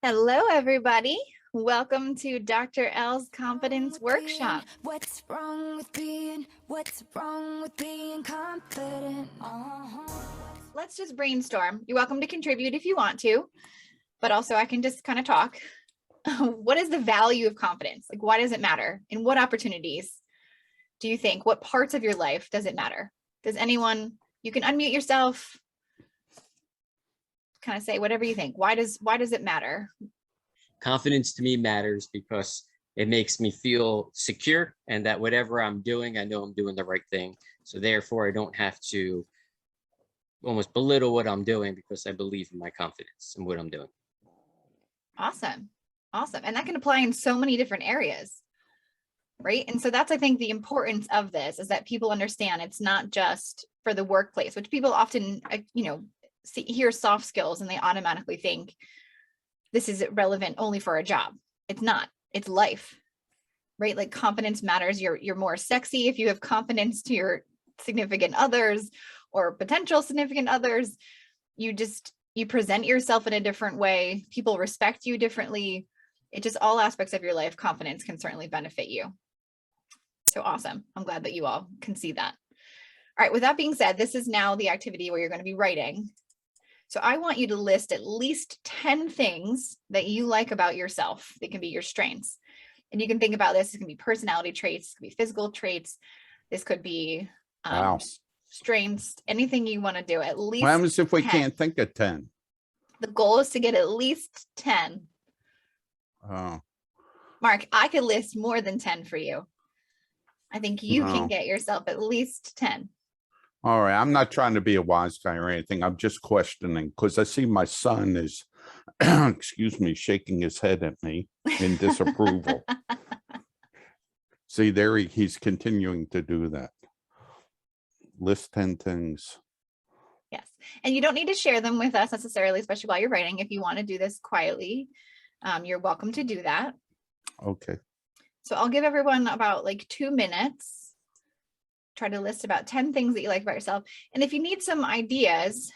Hello, everybody. Welcome to Dr. L's Confidence Workshop. What's wrong with being confident? Let's just brainstorm. You're welcome to contribute if you want to, but also I can just kind of talk. What is the value of confidence? Like, why does it matter? In what opportunities do you think? What parts of your life does it matter? Does anyone, you can unmute yourself, kind of say whatever you think. Why does it matter? Confidence to me matters because it makes me feel secure and that whatever I'm doing, I know I'm doing the right thing. So therefore, I don't have to almost belittle what I'm doing because I believe in my confidence and what I'm doing. Awesome. Awesome. And that can apply in so many different areas, right? And so that's, I think, the importance of this is that people understand it's not just for the workplace, which people often, hear soft skills and they automatically think this is relevant only for a job. It's not, it's life, right? Like confidence matters. You're more sexy if you have confidence to your significant others or potential significant others. You present yourself in a different way. People respect you differently. It just all aspects of your life, confidence can certainly benefit you. So awesome. I'm glad that you all can see that. All right. With that being said, this is now the activity where you're going to be writing. So I want you to list at least 10 things that you like about yourself. They can be your strengths. And you can think about this. It can be personality traits, it could be physical traits. This could be strengths, anything you want to do. At least what happens if we 10. can't think of 10? The goal is to get at least 10. Oh, Mark, I could list more than 10 for you. I think you can No. get yourself at least 10. all right. I'm not trying to be a wise guy or anything. I'm just questioning because I see my son is, excuse me, shaking his head at me in disapproval. See, there he's continuing to do that. List 10 things. Yes. And you don't need to share them with us necessarily, especially while you're writing. If you want to do this quietly, you're welcome to do that. Okay. So I'll give everyone about like 2 minutes. Try to list about 10 things that you like about yourself. And if you need some ideas,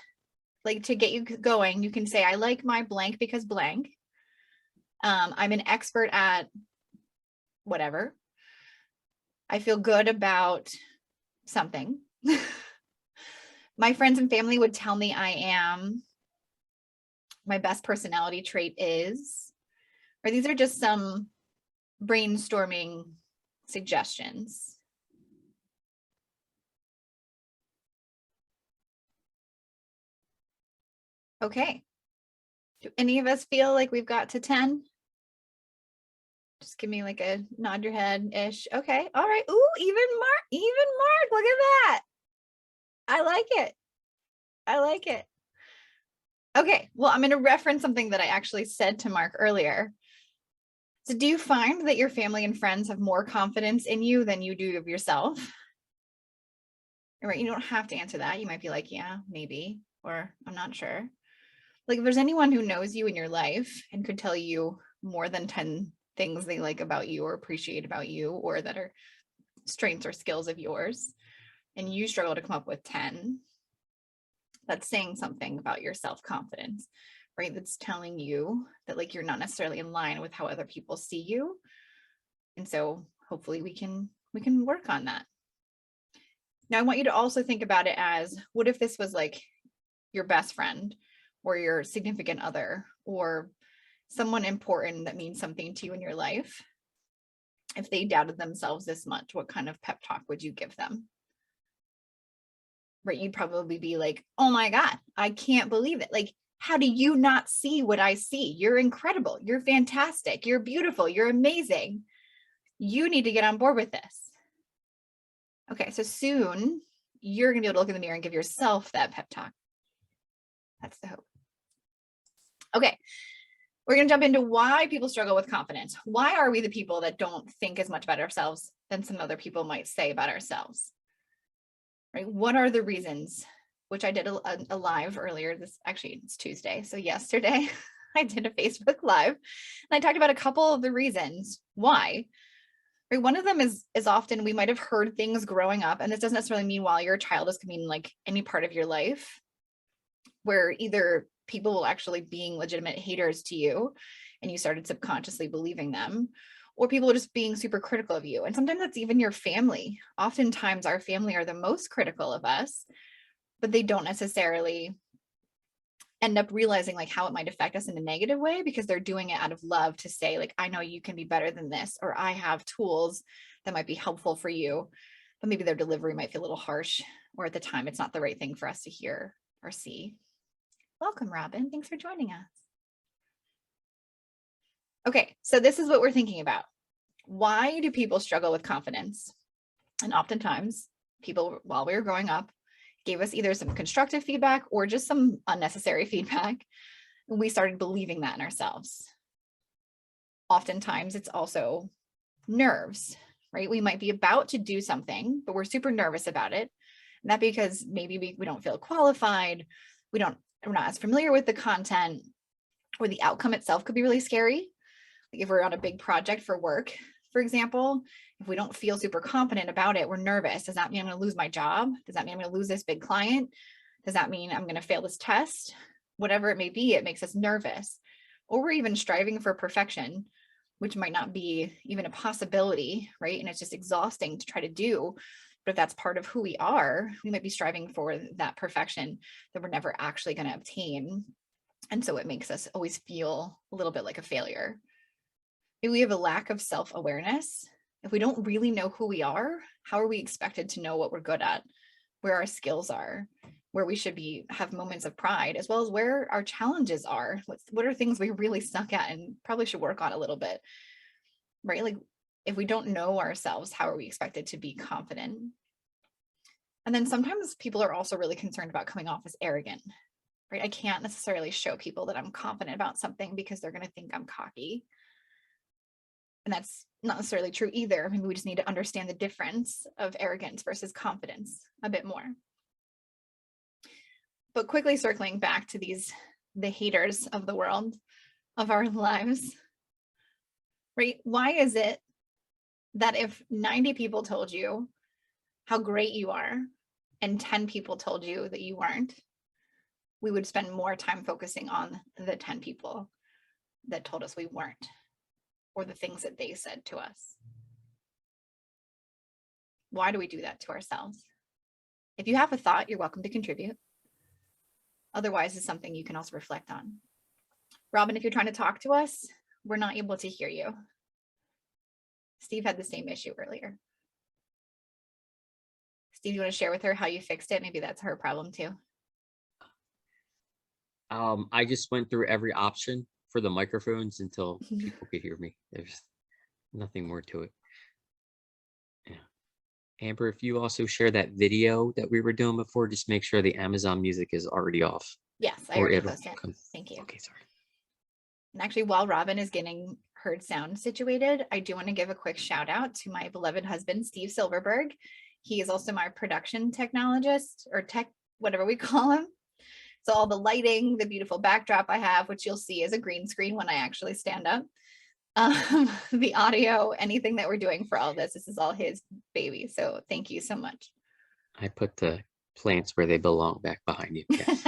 like to get you going, you can say, I like my blank because blank. I'm an expert at whatever. I feel good about something. My friends and family would tell me I am. My best personality trait is, or these are just some brainstorming suggestions. Okay. Do any of us feel like we've got to 10? Just give me like a nod your head-ish. Okay. All right. Ooh, even Mark, look at that. I like it. I like it. Okay. Well, I'm going to reference something that I actually said to Mark earlier. So do you find that your family and friends have more confidence in you than you do of yourself? Right. You don't have to answer that. You might be like, yeah, maybe, or I'm not sure. Like if there's anyone who knows you in your life and could tell you more than 10 things they like about you or appreciate about you, or that are strengths or skills of yours, and you struggle to come up with 10, that's saying something about your self-confidence, right? That's telling you that like you're not necessarily in line with how other people see you. And so hopefully we can work on that. Now I want you to also think about it as, what if this was like your best friend or your significant other or someone important that means something to you in your life? If they doubted themselves this much, what kind of pep talk would you give them? Right? You'd probably be like, oh my God, I can't believe it. Like, how do you not see what I see? You're incredible. You're fantastic. You're beautiful. You're amazing. You need to get on board with this. Okay, so soon you're going to be able to look in the mirror and give yourself that pep talk. That's the hope. Okay, we're going to jump into why people struggle with confidence. Why are we the people that don't think as much about ourselves than some other people might say about ourselves? Right? What are the reasons? Which I did a live earlier. It's Tuesday. So yesterday I did a Facebook Live and I talked about a couple of the reasons why. Right? One of them is often we might have heard things growing up, and this doesn't necessarily mean while you're a child. This can mean like any part of your life where either people will actually being legitimate haters to you and you started subconsciously believing them, or people just being super critical of you. And sometimes that's even your family. Oftentimes our family are the most critical of us, but they don't necessarily end up realizing like how it might affect us in a negative way, because they're doing it out of love to say like, I know you can be better than this, or I have tools that might be helpful for you, but maybe their delivery might feel a little harsh, or at the time it's not the right thing for us to hear or see. Welcome, Robin. Thanks for joining us. Okay, so this is what we're thinking about. Why do people struggle with confidence? And oftentimes people, while we were growing up, gave us either some constructive feedback or just some unnecessary feedback. And we started believing that in ourselves. Oftentimes it's also nerves, right? We might be about to do something, but we're super nervous about it. And that because maybe we don't feel qualified. We're not as familiar with the content, or the outcome itself could be really scary. Like if we're on a big project for work, for example, if we don't feel super confident about it, we're nervous. Does that mean I'm going to lose my job? Does that mean I'm going to lose this big client? Does that mean I'm going to fail this test? Whatever it may be, it makes us nervous. Or we're even striving for perfection, which might not be even a possibility, right? And it's just exhausting to try to do. But if that's part of who we are, we might be striving for that perfection that we're never actually going to obtain. And so it makes us always feel a little bit like a failure. If we have a lack of self-awareness, if we don't really know who we are, how are we expected to know what we're good at, where our skills are, where we should have moments of pride, as well as where our challenges are? What are things we really suck at and probably should work on a little bit, right? Like if we don't know ourselves, how are we expected to be confident? And then sometimes people are also really concerned about coming off as arrogant, right? I can't necessarily show people that I'm confident about something because they're going to think I'm cocky. And that's not necessarily true either. Maybe we just need to understand the difference of arrogance versus confidence a bit more. But quickly circling back to the haters of the world, of our lives, right? Why is it that if 90 people told you how great you are and 10 people told you that you weren't, we would spend more time focusing on the 10 people that told us we weren't, or the things that they said to us? Why do we do that to ourselves? If you have a thought, you're welcome to contribute. Otherwise, it's something you can also reflect on. Robin, if you're trying to talk to us, we're not able to hear you. Steve had the same issue earlier. Steve, you want to share with her how you fixed it? Maybe that's her problem too. I just went through every option for the microphones until people could hear me. There's nothing more to it. Yeah. Amber, if you also share that video that we were doing before, just make sure the Amazon music is already off. Yes, I already posted it. Thank you. Okay, sorry. And actually, while Robin is getting her sound situated, I do want to give a quick shout out to my beloved husband, Steve Silverberg. He is also my production technologist, or tech, whatever we call him. So all the lighting, the beautiful backdrop I have, which you'll see is a green screen when I actually stand up. The audio, anything that we're doing for all this is all his baby. So thank you so much. I put the plants where they belong back behind you. Yes.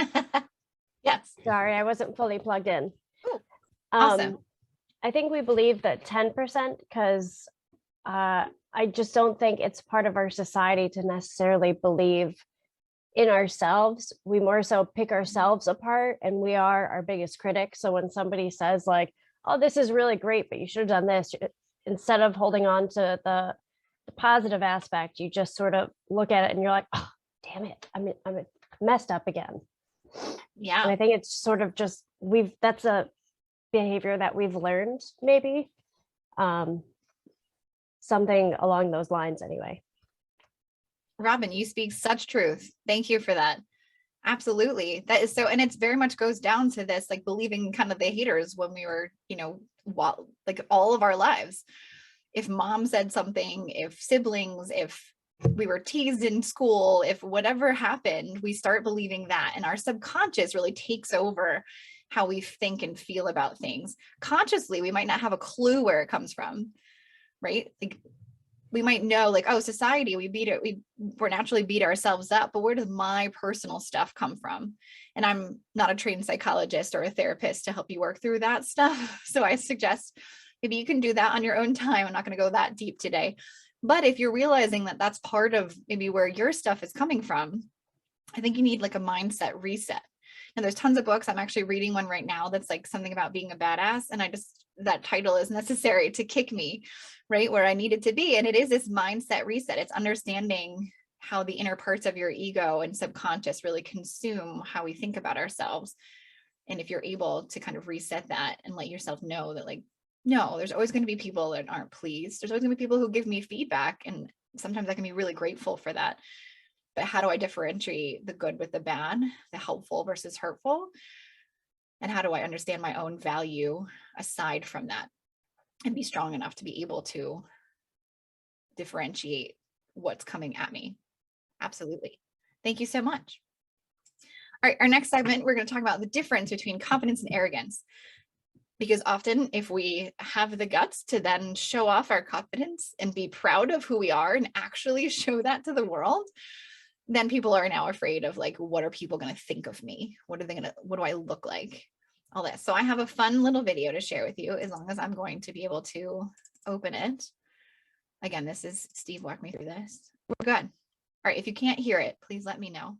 Yes. Sorry, I wasn't fully plugged in. Ooh, awesome. I think we believe that 10% because I just don't think it's part of our society to necessarily believe in ourselves. We more so pick ourselves apart, and we are our biggest critic. So when somebody says like, oh, this is really great, but you should have done this, instead of holding on to the positive aspect, you just sort of look at it and you're like, oh, damn it, I'm messed up again. Yeah. And I think it's sort of just, that's a behavior that we've learned, maybe. Something along those lines anyway. Robin, you speak such truth. Thank you for that. Absolutely. That is so, and it's very much goes down to this, like believing kind of the haters when we were, like all of our lives. If mom said something, if siblings, if we were teased in school, if whatever happened, we start believing that, and our subconscious really takes over how we think and feel about things. Consciously, we might not have a clue where it comes from, right? Like we might know like, oh, society, we're naturally beat ourselves up, but where does my personal stuff come from? And I'm not a trained psychologist or a therapist to help you work through that stuff. So I suggest maybe you can do that on your own time. I'm not going to go that deep today. But if you're realizing that that's part of maybe where your stuff is coming from, I think you need like a mindset reset. And there's tons of books. I'm actually reading one right now that's like something about being a badass. And that title is necessary to kick me right where I needed to be. And it is this mindset reset. It's understanding how the inner parts of your ego and subconscious really consume how we think about ourselves. And if you're able to kind of reset that and let yourself know that like, no, there's always going to be people that aren't pleased. There's always going to be people who give me feedback. And sometimes I can be really grateful for that. But how do I differentiate the good with the bad, the helpful versus hurtful? And how do I understand my own value aside from that and be strong enough to be able to differentiate what's coming at me? Absolutely. Thank you so much. All right, our next segment, we're going to talk about the difference between confidence and arrogance. Because often if we have the guts to then show off our confidence and be proud of who we are and actually show that to the world, then people are now afraid of like, what are people going to think of me? What do I look like? All this. So I have a fun little video to share with you, as long as I'm going to be able to open it. Again, this is Steve walk me through this. We're good. All right. If you can't hear it, please let me know.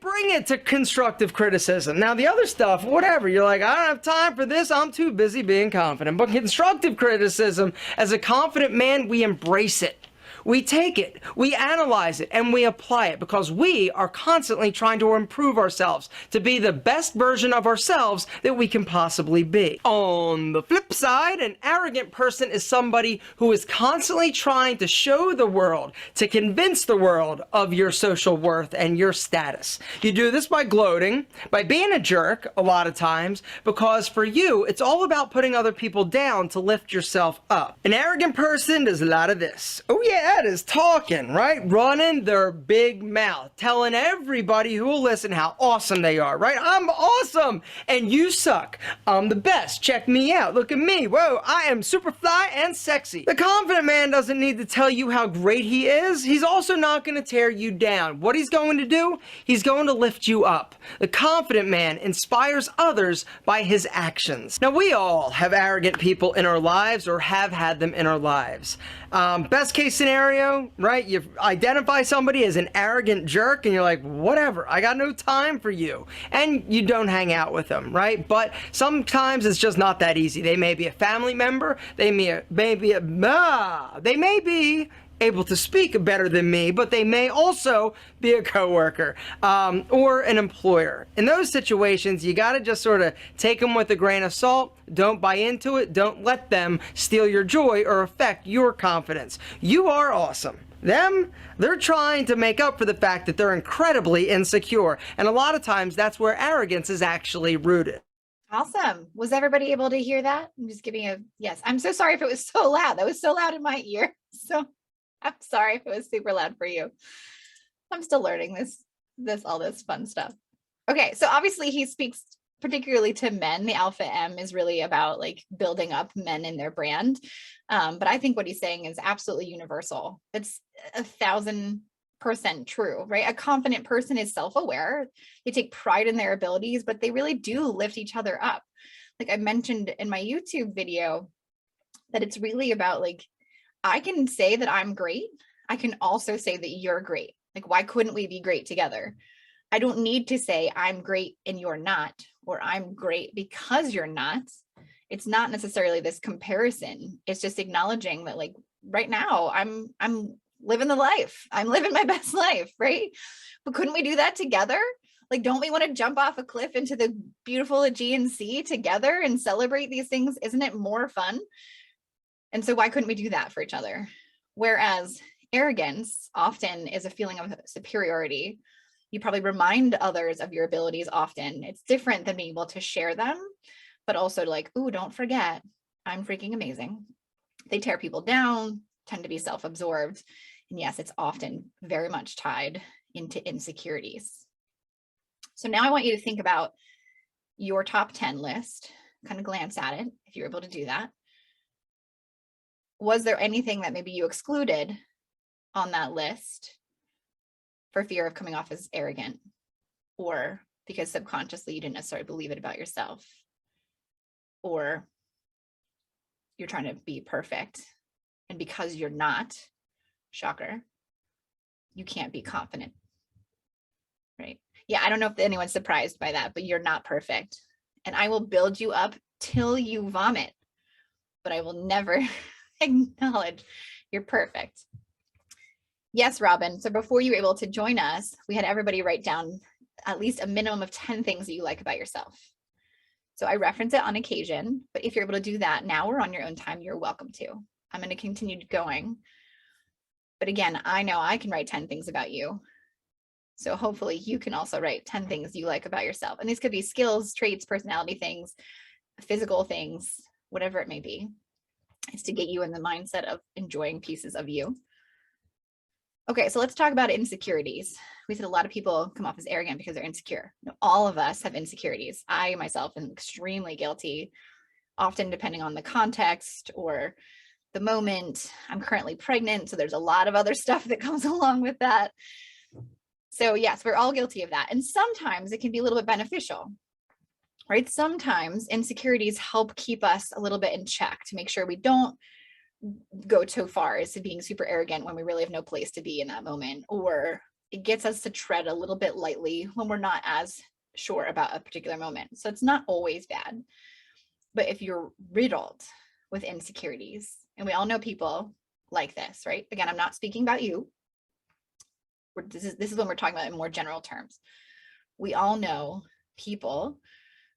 Bring it to constructive criticism. Now, the other stuff, whatever, you're like, I don't have time for this. I'm too busy being confident. But constructive criticism, as a confident man, we embrace it. We take it, we analyze it, and we apply it because we are constantly trying to improve ourselves to be the best version of ourselves that we can possibly be. On the flip side, an arrogant person is somebody who is constantly trying to show the world, to convince the world of your social worth and your status. You do this by gloating, by being a jerk a lot of times, because for you, it's all about putting other people down to lift yourself up. An arrogant person does a lot of this. Oh yeah, that is talking, right? Running their big mouth, telling everybody who will listen how awesome they are, right? I'm awesome and you suck. I'm the best. Check me out. Look at me. Whoa, I am super fly and sexy. The confident man doesn't need to tell you how great he is. He's also not going to tear you down. What he's going to do, he's going to lift you up. The confident man inspires others by his actions. Now, we all have arrogant people in our lives or have had them in our lives. Best case scenario, right? You identify somebody as an arrogant jerk and you're like, whatever, I got no time for you. And you don't hang out with them, right? But sometimes it's just not that easy. They may be a family member. They may be able to speak better than me, but they may also be a coworker or an employer. In those situations, you got to just sort of take them with a grain of salt. Don't buy into it. Don't let them steal your joy or affect your confidence. You are awesome. They're trying to make up for the fact that they're incredibly insecure. And a lot of times that's where arrogance is actually rooted. Awesome. Was everybody able to hear that? I'm just giving a yes. I'm so sorry if it was so loud. That was so loud in my ear. So I'm sorry if it was super loud for you. I'm still learning all this fun stuff. Okay, so obviously he speaks particularly to men. The Alpha M is really about like building up men in their brand. But I think what he's saying is absolutely universal. It's 1,000% true, right? A confident person is self-aware. They take pride in their abilities, but they really do lift each other up. Like I mentioned in my YouTube video, that it's really about like, I can say that I'm great. I can also say that you're great. Like, why couldn't we be great together? I don't need to say I'm great and you're not, or I'm great because you're not. It's not necessarily this comparison. It's just acknowledging that like right now I'm living the life. I'm living my best life, right? But couldn't we do that together? Like, don't we want to jump off a cliff into the beautiful Aegean Sea together and celebrate these things? Isn't it more fun? And so why couldn't we do that for each other? Whereas arrogance often is a feeling of superiority. You probably remind others of your abilities often. It's different than being able to share them, but also like, ooh, don't forget, I'm freaking amazing. They tear people down, tend to be self-absorbed. And yes, it's often very much tied into insecurities. So now I want you to think about your top 10 list, kind of glance at it if you're able to do that. was there anything that maybe you excluded on that list for fear of coming off as arrogant, or because subconsciously you didn't necessarily believe it about yourself, or you're trying to be perfect, and because you're not, shocker, you can't be confident, right? Yeah, I don't know if anyone's surprised by that, but you're not perfect. And I will build you up till you vomit, but I will never acknowledge you're perfect. Yes, Robin. So before you were able to join us, we had everybody write down at least a minimum of 10 things that you like about yourself. So I reference it on occasion, but if you're able to do that now or on your own time, you're welcome to. I'm going to continue going. But again, I know I can write 10 things about you. So hopefully you can also write 10 things you like about yourself. And these could be skills, traits, personality things, physical things, whatever it may be. It's to get you in the mindset of enjoying pieces of you. Okay, so let's talk about insecurities. We said a lot of people come off as arrogant because they're insecure. No, all of us have insecurities. I myself am extremely guilty, often depending on the context or the moment. I'm currently pregnant, so there's a lot of other stuff that comes along with that. So yes, we're all guilty of that. And sometimes it can be a little bit beneficial, right? Sometimes insecurities help keep us a little bit in check to make sure we don't go too far as to being super arrogant when we really have no place to be in that moment, or it gets us to tread a little bit lightly when we're not as sure about a particular moment. So it's not always bad. But if you're riddled with insecurities, and we all know people like this, right? Again, I'm not speaking about you. This is when we're talking about in more general terms. We all know people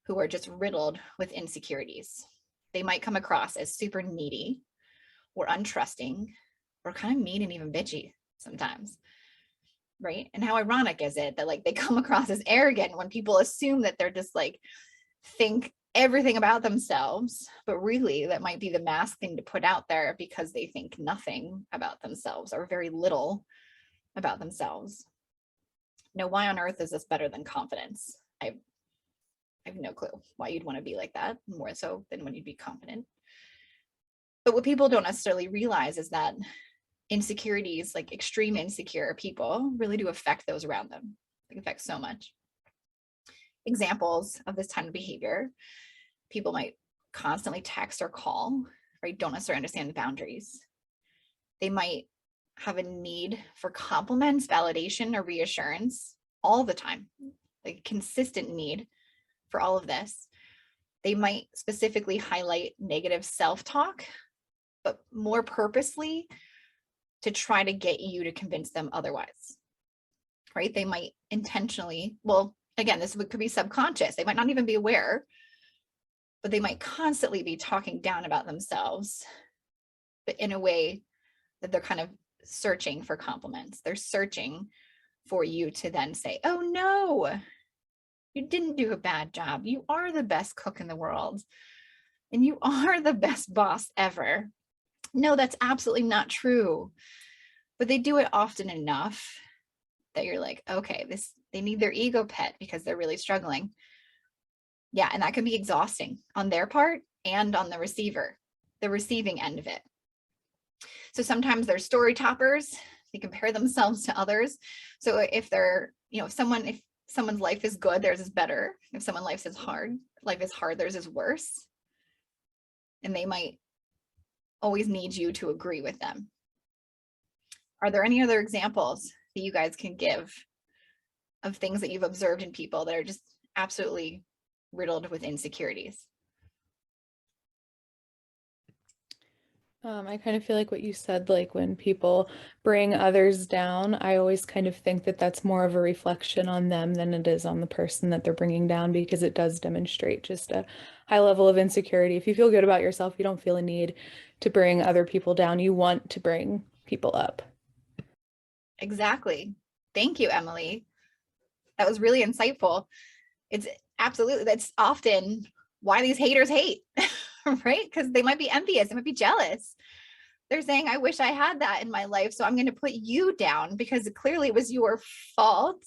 who are just riddled with insecurities. They might come across as super needy or untrusting or kind of mean and even bitchy sometimes, right? And how ironic is it that like they come across as arrogant when people assume that they're just like think everything about themselves, but really that might be the mask thing to put out there because they think nothing about themselves or very little about themselves. Now, why on earth is this better than confidence? I have no clue why you'd want to be like that, more so than when you'd be confident. But what people don't necessarily realize is that insecurities, like extreme insecure people, really do affect those around them. They affect so much. Examples of this kind of behavior: people might constantly text or call, right? Don't necessarily understand the boundaries. They might have a need for compliments, validation, or reassurance all the time, like a consistent need for all of this. They might specifically highlight negative self-talk, but more purposely to try to get you to convince them otherwise, right? They might intentionally, well, again, this could be subconscious. They might not even be aware, but they might constantly be talking down about themselves, but in a way that they're kind of searching for compliments. They're searching for you to then say, oh no, you didn't do a bad job. You are the best cook in the world. And you are the best boss ever. No, that's absolutely not true. But they do it often enough that you're like, okay, they need their ego pet because they're really struggling. Yeah, and that can be exhausting on their part and on the receiving end of it. So sometimes they're story toppers. They compare themselves to others. So if they're, if someone's life is good, theirs is better. If someone's life is hard, theirs is worse. And they might always need you to agree with them. Are there any other examples that you guys can give of things that you've observed in people that are just absolutely riddled with insecurities? I kind of feel like what you said, like when people bring others down, I always kind of think that that's more of a reflection on them than it is on the person that they're bringing down, because it does demonstrate just a high level of insecurity. If you feel good about yourself, you don't feel a need to bring other people down. You want to bring people up. Exactly. Thank you, Emily. That was really insightful. It's absolutely, that's often why these haters hate, right? Because they might be envious, they might be jealous. They're saying, I wish I had that in my life, so I'm going to put you down because clearly it was your fault,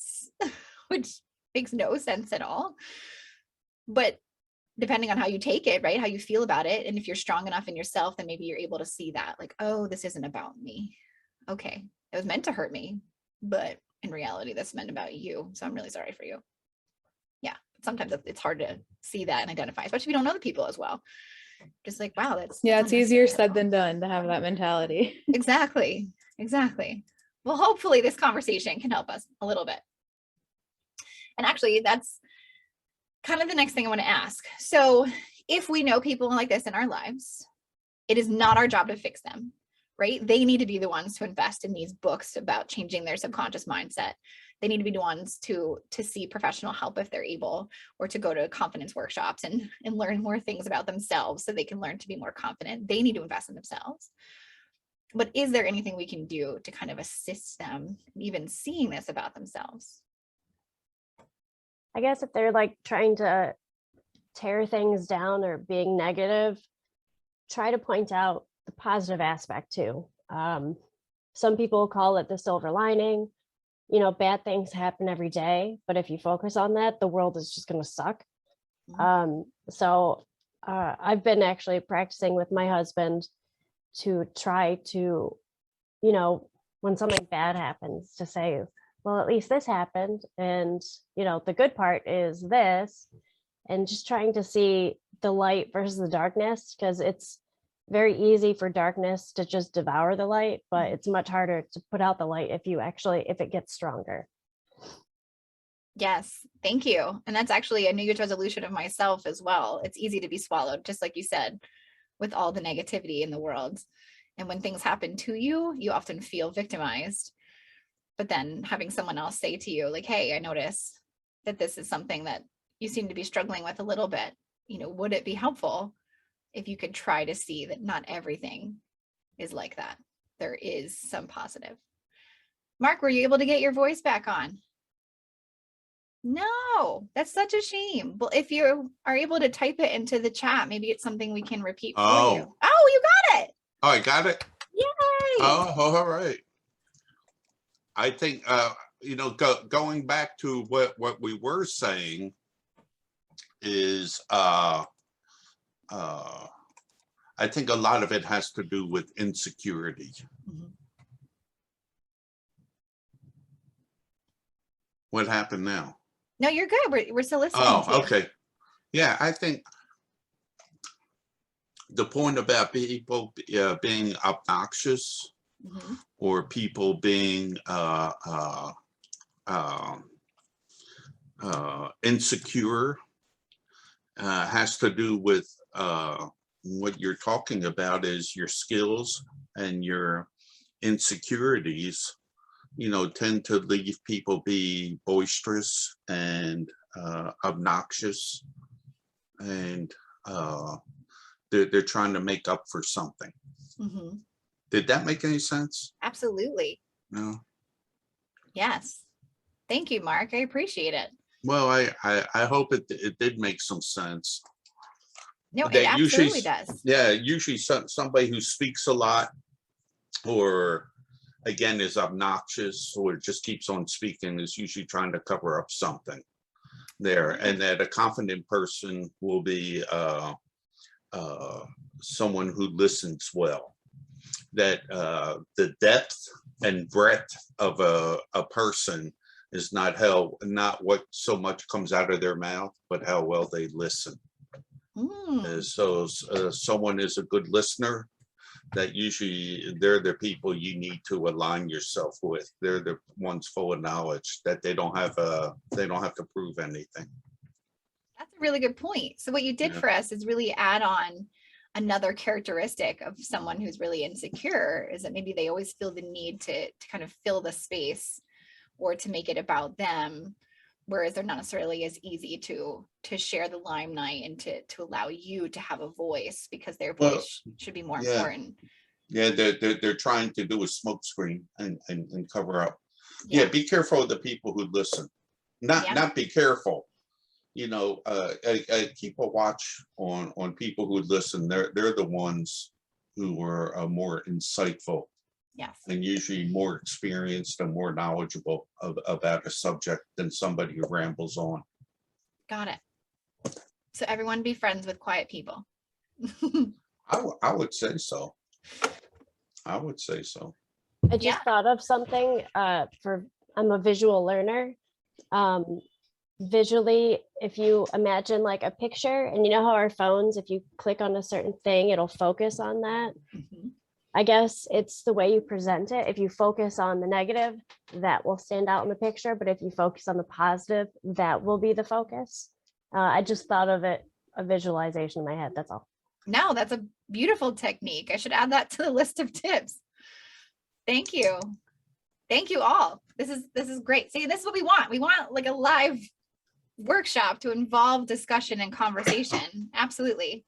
which makes no sense at all. But depending on how you take it, right? How you feel about it. And if you're strong enough in yourself, then maybe you're able to see that like, oh, this isn't about me. Okay. It was meant to hurt me, but in reality, that's meant about you. So I'm really sorry for you. Yeah. Sometimes it's hard to see that and identify, especially if you don't know the people as well. Just like, wow, that's Yeah, it's easier unnecessary said at than all. done to have that mentality. Exactly. Exactly. Well, hopefully this conversation can help us a little bit. And actually, that's kind of the next thing I want to ask. So if we know people like this in our lives, it is not our job to fix them, right? They need to be the ones to invest in these books about changing their subconscious mindset. They need to be the ones to see professional help if they're able, or to go to confidence workshops and learn more things about themselves so they can learn to be more confident. They need to invest in themselves. But is there anything we can do to kind of assist them in even seeing this about themselves? I guess if they're like trying to tear things down or being negative, try to point out the positive aspect too. Some people call it the silver lining. You know, bad things happen every day, but if you focus on that, the world is just going to suck. So I've been actually practicing with my husband to try to, you know, when something bad happens, to say, well, at least this happened. And, you know, the good part is this, and just trying to see the light versus the darkness, because it's very easy for darkness to just devour the light, but it's much harder to put out the light if it gets stronger. Yes, thank you. And that's actually a New Year's resolution of myself as well. It's easy to be swallowed, just like you said, with all the negativity in the world. And when things happen to you, you often feel victimized. But then having someone else say to you, like, hey, I notice that this is something that you seem to be struggling with a little bit. You know, would it be helpful if you could try to see that not everything is like that? There is some positive. Mark, were you able to get your voice back on? No, that's such a shame. Well, if you are able to type it into the chat, maybe it's something we can repeat for you. Oh, you got it. Oh, I got it. Yay. Oh, all right. I think you know, going back to what we were saying is I think a lot of it has to do with insecurity. Mhm. What happened now? No, you're good. We're still listening to you. Oh, okay. Yeah, I think the point about people being obnoxious, Mhm. or people being insecure has to do with what you're talking about is your skills, and your insecurities, you know, tend to leave people be boisterous and obnoxious, and they're trying to make up for something. Mhm. Did that make any sense? Absolutely. No. Yes. Thank you, Mark. I appreciate it. Well, I hope it did make some sense. No, it That usually, absolutely does. yeah, usually somebody who speaks a lot, or again is obnoxious, or just keeps on speaking, is usually trying to cover up something there. And that a confident person will be someone who listens well. That the depth and breadth of a person is not what so much comes out of their mouth, but how well they listen. So someone is a good listener, that usually they're the people you need to align yourself with. They're the ones full of knowledge, that they don't have to prove anything. That's a really good point. So what you did for us is really add on another characteristic of someone who's really insecure, is that maybe they always feel the need to kind of fill the space, or to make it about them, whereas they're not necessarily as easy to share the limelight and to allow you to have a voice, because their voice should be more important. Yeah, they're trying to do a smoke screen and cover up. Yeah, be careful of the people who listen. Not be careful. You know, keep a watch on people who listen. They're the ones who are more insightful. Yes. And usually more experienced and more knowledgeable about a subject than somebody who rambles on. Got it. So everyone be friends with quiet people. I would say so. I would say so. I just thought of something I'm a visual learner. Visually, if you imagine like a picture, and you know how our phones, if you click on a certain thing, it'll focus on that. Mhm. I guess it's the way you present it. If you focus on the negative, that will stand out in the picture. But if you focus on the positive, that will be the focus. I just thought of it, a visualization in my head. That's all. No, that's a beautiful technique. I should add that to the list of tips. Thank you. Thank you all. This is great. See, this is what we want. We want like a live workshop to involve discussion and conversation. Absolutely.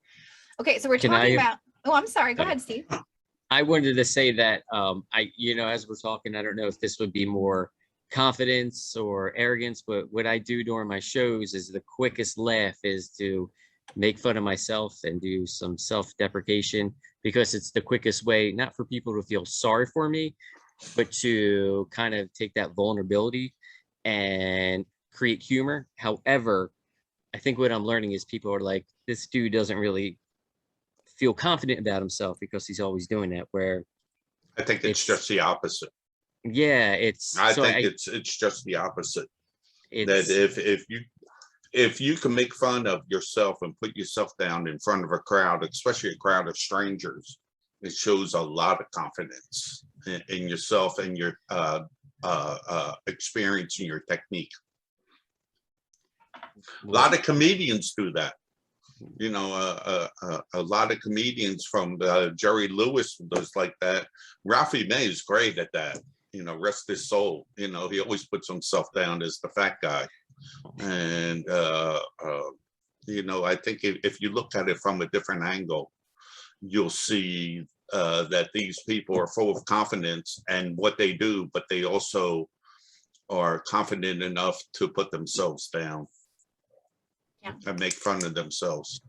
Okay, so we're Can talking I- about, oh, I'm sorry. Go Sorry. ahead, Steve. I wanted to say that as we're talking, I don't know if this would be more confidence or arrogance, but what I do during my shows is the quickest laugh is to make fun of myself and do some self-deprecation, because it's the quickest way, not for people to feel sorry for me, but to kind of take that vulnerability and create humor. However, I think what I'm learning is people are like, this dude doesn't really feel confident about himself because he's always doing that, where I think it's just the opposite. yeah, it's I think it's just the opposite. That if you can make fun of yourself and put yourself down in front of a crowd, especially a crowd of strangers, it shows a lot of confidence in yourself and your experience and your technique. A lot of comedians do that. You know, a lot of comedians from Jerry Lewis does like that. Ralphie May is great at that. You know, rest his soul. You know, he always puts himself down as the fat guy. And, you know, I think if you look at it from a different angle, you'll see that these people are full of confidence and what they do, but they also are confident enough to put themselves down. Yeah. And make fun of themselves.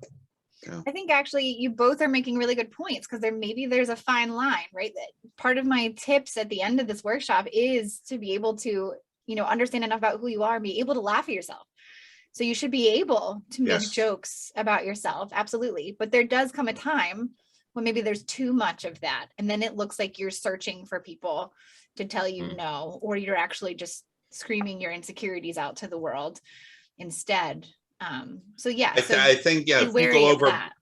Yeah. I think actually you both are making really good points, because there's a fine line, right? That part of my tips at the end of this workshop is to be able to, you know, understand enough about who you are and be able to laugh at yourself. So you should be able to make Yes. jokes about yourself. Absolutely. But there does come a time when maybe there's too much of that. And then it looks like you're searching for people to tell you no, or you're actually just screaming your insecurities out to the world instead. So yeah, I think, yeah, be wary of that.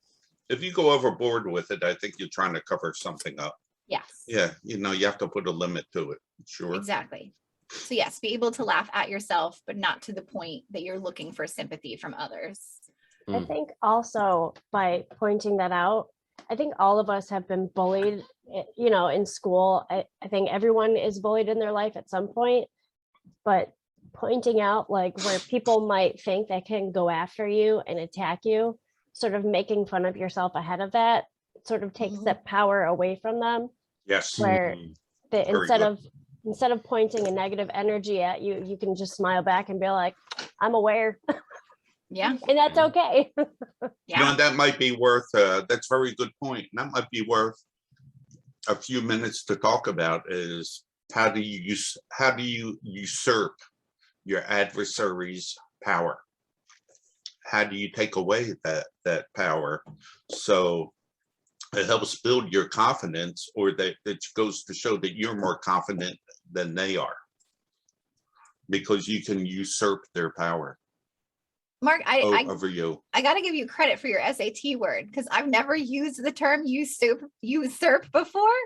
if you go overboard with it, I think you're trying to cover something up. Yes. Yeah, you know, you have to put a limit to it. Sure. Exactly. So yes, be able to laugh at yourself, but not to the point that you're looking for sympathy from others. I think also by pointing that out, I think all of us have been bullied, you know, in school. I think everyone is bullied in their life at some point, but pointing out like where people might think they can go after you and attack you, sort of making fun of yourself ahead of that, sort of takes that power away from them. Yes. Where Very instead of pointing a negative energy at you, you can just smile back and be like, I'm aware. Yeah. And that's okay. You know, that might be worth, that's a very good point. That might be worth a few minutes to talk about is how do you usurp your adversary's power? How do you take away that power? So it helps build your confidence, or that goes to show that you're more confident than they are, because you can usurp their power. Mark, over you. I got to give you credit for your SAT word, because I've never used the term usurp before.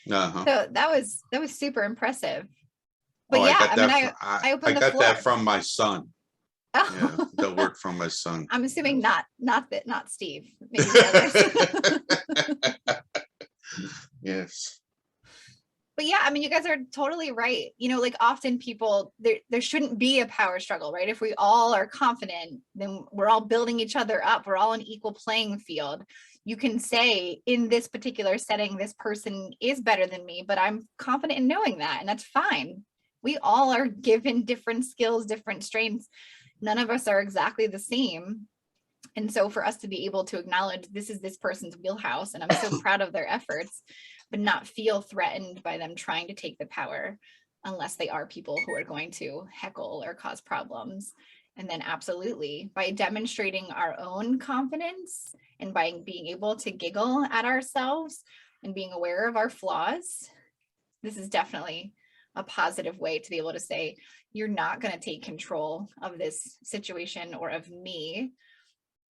So that was super impressive. But I opened the floor. I got that from my son. Oh. Yeah, the word from my son. I'm assuming not Steve. Maybe the others. Yes. But yeah, I mean, you guys are totally right. You know, like often people, there shouldn't be a power struggle, right? If we all are confident, then we're all building each other up. We're all an equal playing field. You can say in this particular setting, this person is better than me, but I'm confident in knowing that, and that's fine. We all are given different skills, different strengths. None of us are exactly the same. And so for us to be able to acknowledge this is this person's wheelhouse, and I'm so proud of their efforts, but not feel threatened by them trying to take the power, unless they are people who are going to heckle or cause problems, And then absolutely, by demonstrating our own confidence and by being able to giggle at ourselves and being aware of our flaws, this is definitely a positive way to be able to say, you're not going to take control of this situation or of me.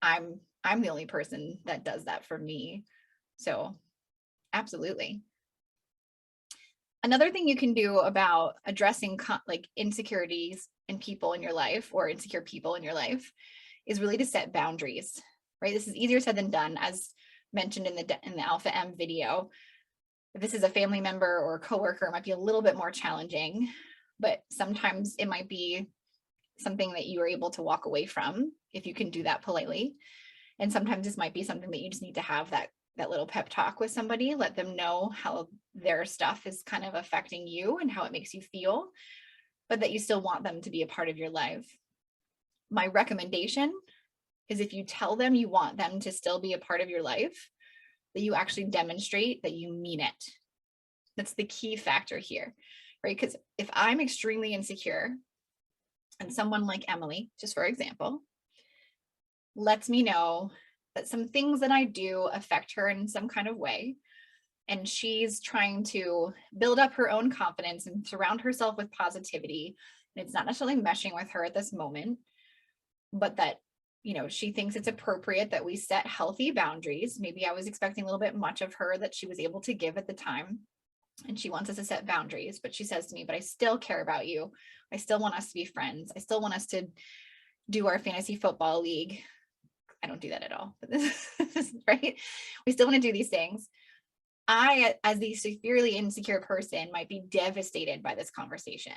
I'm the only person that does that for me. So absolutely. Another thing you can do about addressing like insecurities in people in your life or insecure people in your life is really to set boundaries, right? This is easier said than done, as mentioned in the Alpha M video. If this is a family member or a coworker, it might be a little bit more challenging, but sometimes it might be something that you are able to walk away from if you can do that politely. And sometimes this might be something that you just need to have that little pep talk with somebody, let them know how their stuff is kind of affecting you and how it makes you feel, but that you still want them to be a part of your life. My recommendation is if you tell them you want them to still be a part of your life, that you actually demonstrate that you mean it. That's the key factor here, right? Because if I'm extremely insecure and someone like Emily, just for example, lets me know that some things that I do affect her in some kind of way, and she's trying to build up her own confidence and surround herself with positivity, and it's not necessarily meshing with her at this moment, but that, you know, she thinks it's appropriate that we set healthy boundaries. Maybe I was expecting a little bit much of her that she was able to give at the time, and she wants us to set boundaries, but she says to me, but I still care about you. I still want us to be friends. I still want us to do our fantasy football league. I don't do that at all, but this is right. We still want to do these things. I, as the severely insecure person, might be devastated by this conversation,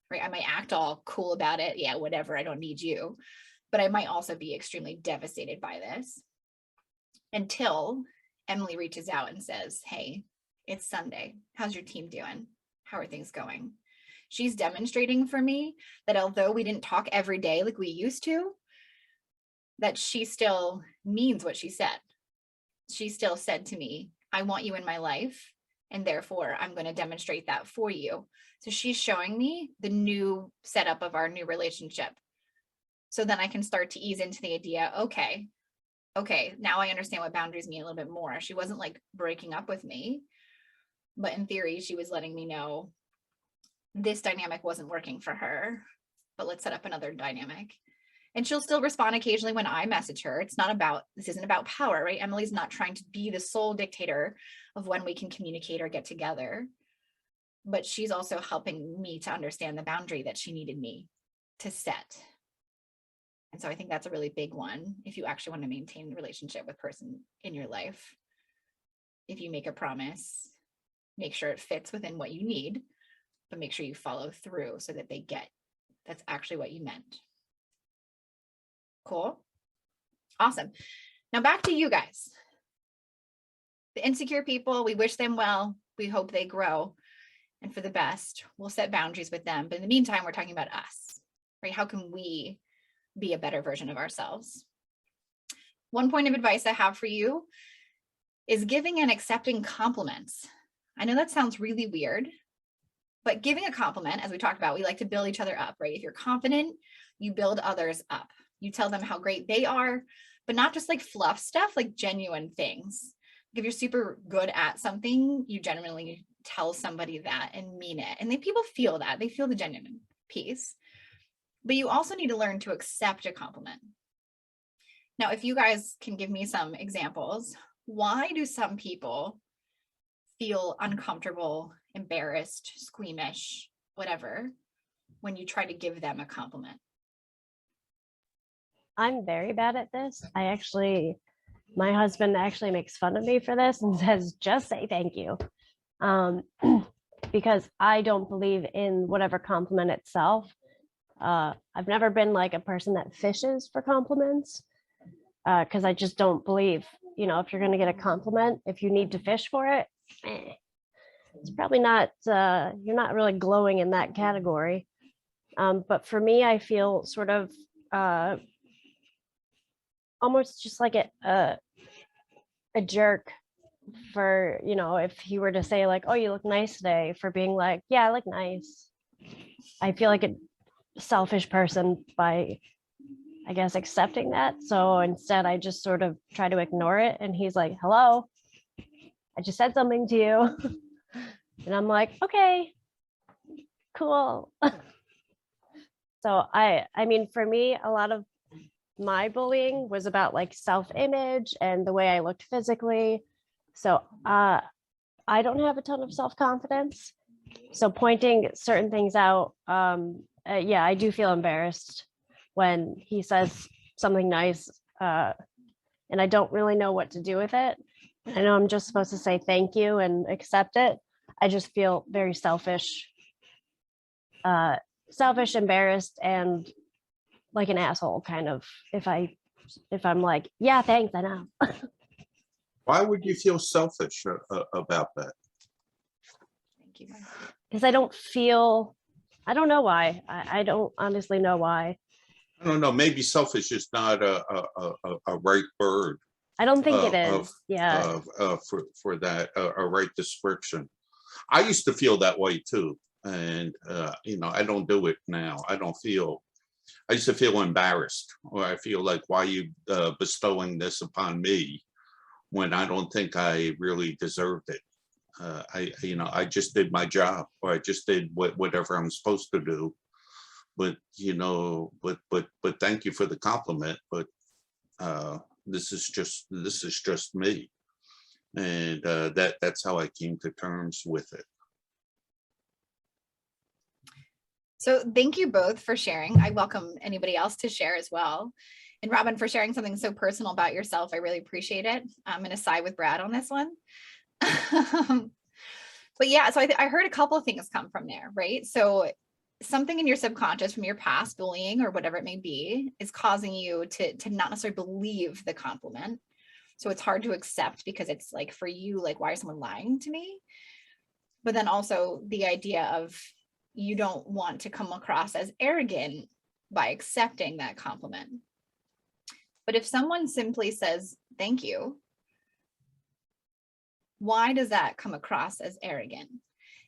right? I might act all cool about it. Yeah, whatever. I don't need you. But I might also be extremely devastated by this until Emily reaches out and says, hey, it's Sunday. How's your team doing? How are things going? She's demonstrating for me that although we didn't talk every day like we used to, that she still means what she said. She still said to me, I want you in my life, and therefore I'm going to demonstrate that for you. So she's showing me the new setup of our new relationship. So then I can start to ease into the idea, okay, now I understand what boundaries mean a little bit more. She wasn't like breaking up with me, but in theory, she was letting me know this dynamic wasn't working for her, but let's set up another dynamic. And she'll still respond occasionally when I message her. This isn't about power, right? Emily's not trying to be the sole dictator of when we can communicate or get together, but she's also helping me to understand the boundary that she needed me to set. And so I think that's a really big one if you actually want to maintain the relationship with the person in your life. If you make a promise, make sure it fits within what you need, but make sure you follow through so that they get that's actually what you meant. Cool. Awesome. Now back to you guys. The insecure people, we wish them well. We hope they grow and for the best. We'll set boundaries with them. But in the meantime, we're talking about us, right? How can we be a better version of ourselves? One point of advice I have for you is giving and accepting compliments. I know that sounds really weird, but giving a compliment, as we talked about, we like to build each other up, right? If you're confident, you build others up. You tell them how great they are, but not just like fluff stuff, like genuine things. If you're super good at something, you genuinely tell somebody that and mean it. And people feel that. They feel the genuine piece. But you also need to learn to accept a compliment. Now, if you guys can give me some examples, why do some people feel uncomfortable, embarrassed, squeamish, whatever, when you try to give them a compliment? I'm very bad at this. My husband actually makes fun of me for this and says, just say thank you. Because I don't believe in whatever compliment itself. I've never been like a person that fishes for compliments because I just don't believe, if you're going to get a compliment, if you need to fish for it, it's probably not, you're not really glowing in that category. But for me, I feel sort of almost just like a jerk for, if he were to say like, oh, you look nice today, for being like, yeah, I look nice. I feel like a selfish person by I guess, accepting that. So instead, I just sort of try to ignore it. And he's like, hello, I just said something to you. And I'm like, okay, cool. So I mean, for me, a lot of my bullying was about like self-image and the way I looked physically. So I don't have a ton of self-confidence. So pointing certain things out, yeah, I do feel embarrassed when he says something nice, and I don't really know what to do with it. I know I'm just supposed to say thank you and accept it. I just feel very selfish, embarrassed, and like an asshole kind of if I'm like, yeah, thanks, I know. Why would you feel selfish about that? Thank you. Because I don't know why. I don't honestly know why. I don't know. Maybe selfish is not a right word. I don't think it Of is. Yeah. For that a right description. I used to feel that way too, and you know, I don't do it now. I used to feel embarrassed, or I feel like, why are you bestowing this upon me when I don't think I really deserved it. I just did my job, or I just did whatever I'm supposed to do. But but thank you for the compliment. But this is just me, and that's how I came to terms with it. So thank you both for sharing. I welcome anybody else to share as well. And Robin, for sharing something so personal about yourself, I really appreciate it. I'm going to side with Brad on this one. But yeah, so I heard a couple of things come from there, right? So something in your subconscious from your past bullying or whatever it may be is causing you to not necessarily believe the compliment. So it's hard to accept because it's like, for you, like, why is someone lying to me? But then also the idea of you don't want to come across as arrogant by accepting that compliment. But if someone simply says, thank you, why does that come across as arrogant?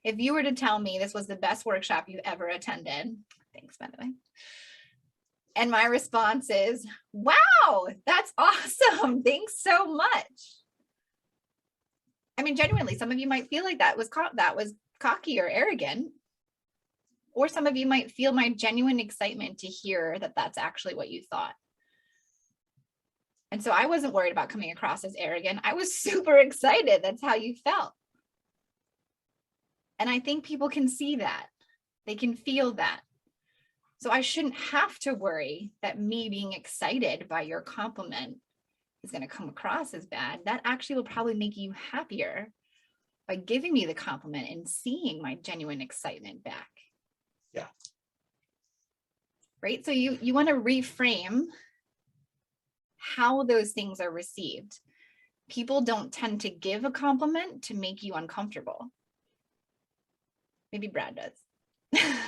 If you were to tell me this was the best workshop you've ever attended, thanks, by the way, and my response is, wow, that's awesome. Thanks so much. I mean, genuinely, some of you might feel like that was cocky or arrogant. Or some of you might feel my genuine excitement to hear that that's actually what you thought. And so I wasn't worried about coming across as arrogant. I was super excited. That's how you felt. And I think people can see that. They can feel that. So I shouldn't have to worry that me being excited by your compliment is going to come across as bad. That actually will probably make you happier by giving me the compliment and seeing my genuine excitement back. Yeah. Right. So you want to reframe how those things are received. People don't tend to give a compliment to make you uncomfortable. Maybe Brad does.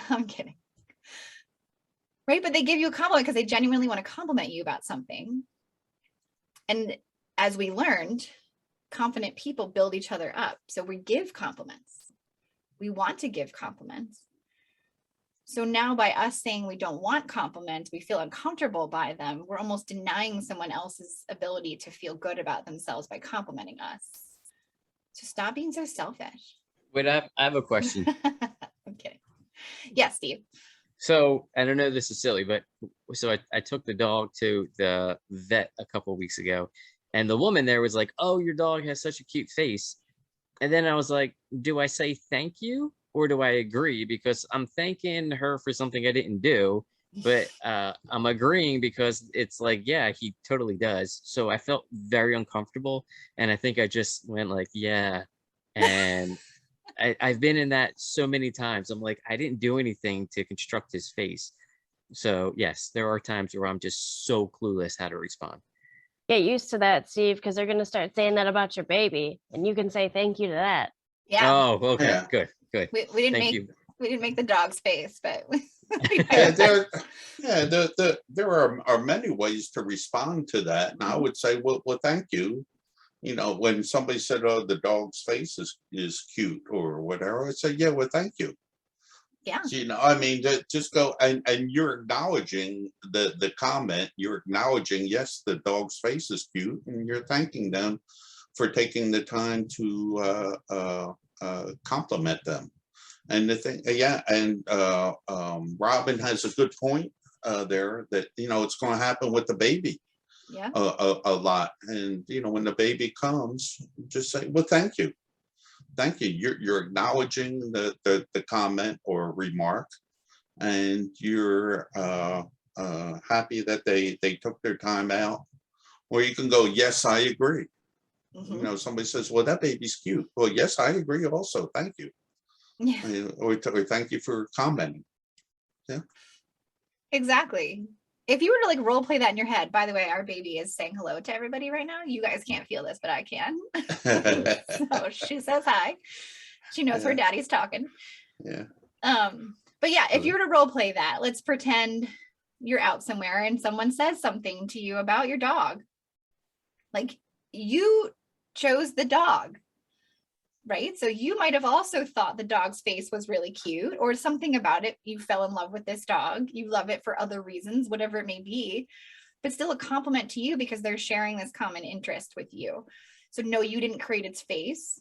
I'm kidding. Right. But they give you a compliment because they genuinely want to compliment you about something. And as we learned, confident people build each other up. So we give compliments. We want to give compliments. So now by us saying we don't want compliments, we feel uncomfortable by them, we're almost denying someone else's ability to feel good about themselves by complimenting us. So stop being so selfish. Wait, I have a question. I'm kidding. Yes, Steve. So I don't know, this is silly, but so I took the dog to the vet a couple of weeks ago, and the woman there was like, oh, your dog has such a cute face. And then I was like, do I say thank you or do I agree? Because I'm thanking her for something I didn't do, but I'm agreeing because it's like, yeah, he totally does. So I felt very uncomfortable. And I think I just went like, yeah. And I've been in that so many times. I'm like, I didn't do anything to construct his face. So yes, there are times where I'm just so clueless how to respond. Get used to that, Steve, because they're going to start saying that about your baby, and you can say thank you to that. Yeah. Oh, okay. Yeah. Good. We didn't make the dog's face, but Yeah, there are many ways to respond to that. And I would say, well, thank you. You know, when somebody said, oh, the dog's face is cute or whatever, I'd say, yeah, well, thank you. Yeah. You know, I mean, just go and you're acknowledging the comment. You're acknowledging, yes, the dog's face is cute, and you're thanking them for taking the time to compliment them. And the thing, yeah, and Robin has a good point there that, you know, it's going to happen with the baby Yeah. a lot. And, you know, when the baby comes, just say, well, thank you. Thank you. You're acknowledging the comment or remark, and you're happy that they took their time out. Or you can go, yes, I agree. Mhm. You know, somebody says, well, that baby's cute. Well, yes, I agree also. Thank you. Yeah. Or thank you for commenting. Exactly. If you were to like role play that in your head, by the way, our baby is saying hello to everybody right now. You guys can't feel this, but I can. So she says hi. She knows her Yeah. daddy's talking. Yeah. But yeah, if you were to role play that, let's pretend you're out somewhere and someone says something to you about your dog. Like, you chose the dog, right? So you might have also thought the dog's face was really cute, or something about it. You fell in love with this dog. You love it for other reasons, whatever it may be, but still a compliment to you because they're sharing this common interest with you. So no, you didn't create its face,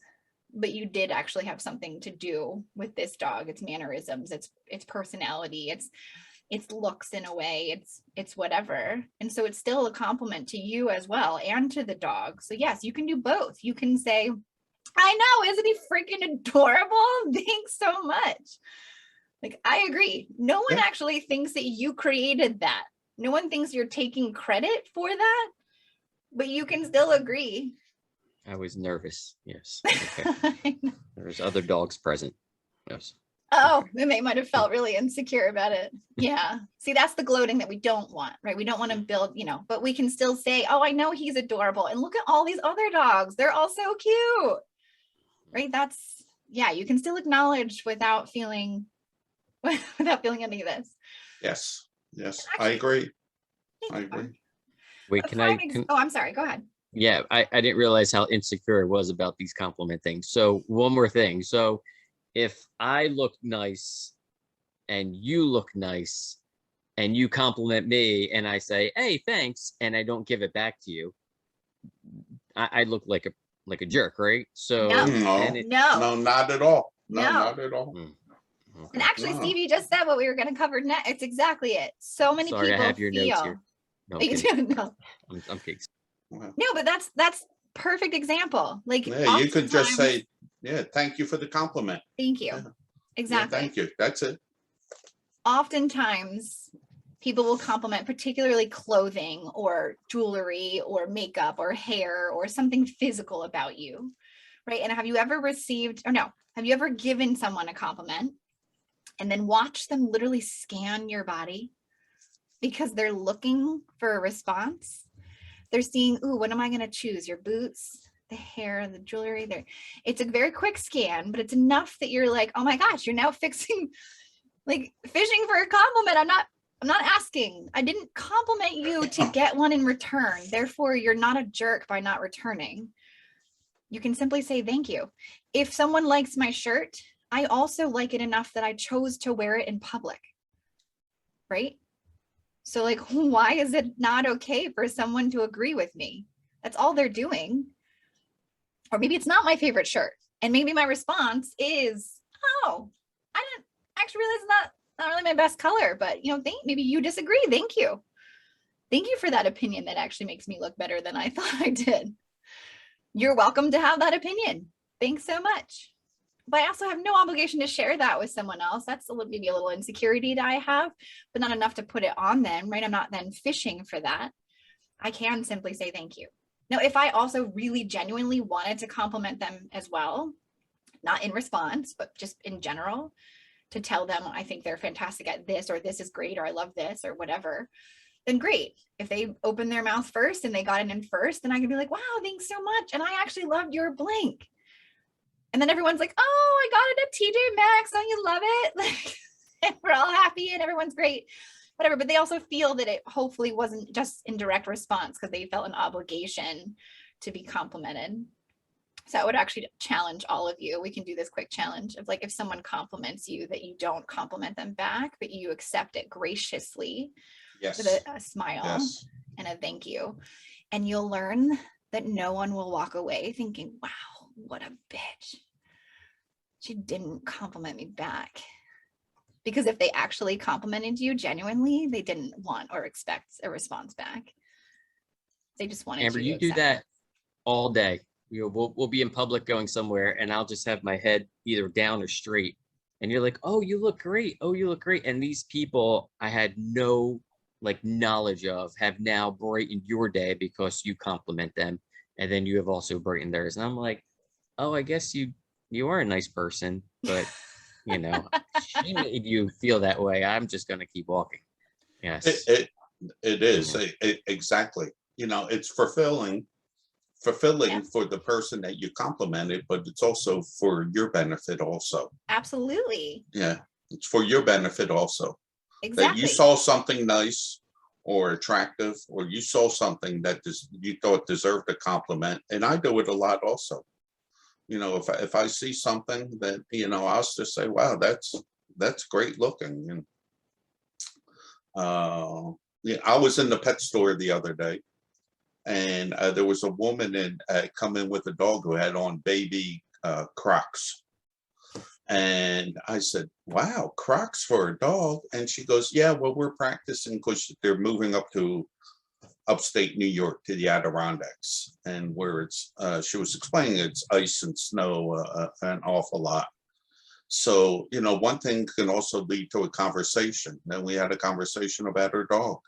but you did actually have something to do with this dog, its mannerisms, its personality, its looks in a way, it's whatever. And so it's still a compliment to you as well, and to the dog. So yes, you can do both. You can say, I know, isn't he freaking adorable? Thanks so much. Like, I agree. No one Yeah. actually thinks that you created that. No one thinks you're taking credit for that, but you can still agree. I was nervous. Yes. Okay. There's other dogs present. Yes. Oh, and they might have felt really insecure about it. Yeah. See, that's the gloating that we don't want, right? We don't want to build, you know, but we can still say, oh, I know he's adorable. And look at all these other dogs. They're all so cute. Right? That's, yeah, you can still acknowledge without feeling any of this. Yes. Yes. Actually, I agree. Thank I you. agree. Wait, A can I? prime oh, I'm sorry. Go ahead. Yeah, I didn't realize how insecure I was about these compliment things. So one more thing. So if I look nice and you look nice and you compliment me and I say, hey, thanks, and I don't give it back to you, I look like a jerk, right? So No. No, and it, No. not at all. No, No. not at all. Hmm, And okay. actually, No. Stevie just said what we were going to cover next. It's exactly it. So many Sorry, I people have your notes feel. here. No, I'm kidding. No. I'm kidding. Wow. No, but that's perfect example. Like, Yeah, you could just oftentimes- say, yeah, thank you for the compliment. thank you. Yeah. Exactly. Yeah, thank you. That's it. Oftentimes people will compliment particularly clothing or jewelry or makeup or hair or something physical about you, right? And have you ever given someone a compliment and then watch them literally scan your body because they're looking for a response? They're seeing, ooh, what am I going to choose? Your boots, the hair, the jewelry there. It's a very quick scan, but it's enough that you're like, oh my gosh, you're now fishing for a compliment. I'm not asking. I didn't compliment you to get one in return. Therefore, you're not a jerk by not returning. You can simply say thank you. If someone likes my shirt, I also like it enough that I chose to wear it in public, right? So like, why is it not okay for someone to agree with me? That's all they're doing. Or maybe it's not my favorite shirt. And maybe my response is, oh, I didn't actually realize it's not really my best color, but you know, maybe you disagree. Thank you. Thank you for that opinion that actually makes me look better than I thought I did. You're welcome to have that opinion. Thanks so much. But I also have no obligation to share that with someone else. That's maybe a little insecurity that I have, but not enough to put it on them, right? I'm not then fishing for that. I can simply say thank you. Now, if I also really genuinely wanted to compliment them as well, not in response, but just in general, to tell them I think they're fantastic at this, or this is great, or I love this, or whatever, then great. If they open their mouth first and they got it in first, then I can be like, wow, thanks so much. And I actually loved your blank. And then everyone's like, oh, I got it at TJ Maxx. Don't you love it? And we're all happy and everyone's great, whatever. But they also feel that it hopefully wasn't just in direct response because they felt an obligation to be complimented. So I would actually challenge all of you. We can do this quick challenge of like, if someone compliments you, that you don't compliment them back, but you accept it graciously Yes. with a smile Yes. and a thank you. And you'll learn that no one will walk away thinking, wow, what a bitch. She didn't compliment me back. Because if they actually complimented you genuinely, they didn't want or expect a response back. They just wanted Amber, you to you do accept that it. all day. We'll be in public going somewhere, and I'll just have my head either down or straight. And you're like, oh, you look great. Oh, you look great. And these people I had no like knowledge of have now brightened your day because you compliment them. And then you have also brightened theirs. And I'm like, oh, I guess you are a nice person, but you know, she made you feel that way. I'm just gonna keep walking. Yes. It is Mhm. exactly. You know, it's fulfilling Yeah, for the person that you complimented, but it's also for your benefit also. absolutely. Yeah, it's for your benefit also. That you Exactly. saw something nice or attractive, or you saw something that you thought deserved a compliment. And I do it a lot also. You know, if I see something that, you know, I'll just say, wow, that's great looking. And yeah, I was in the pet store the other day, and there was a woman come in with a dog who had on baby Crocs. And I said, wow, Crocs for a dog. And she goes, yeah, well, we're practicing because they're moving up to upstate New York to the Adirondacks, and where it's, she was explaining it's ice and snow an awful lot. So, you know, one thing can also lead to a conversation. Then we had a conversation about her dog.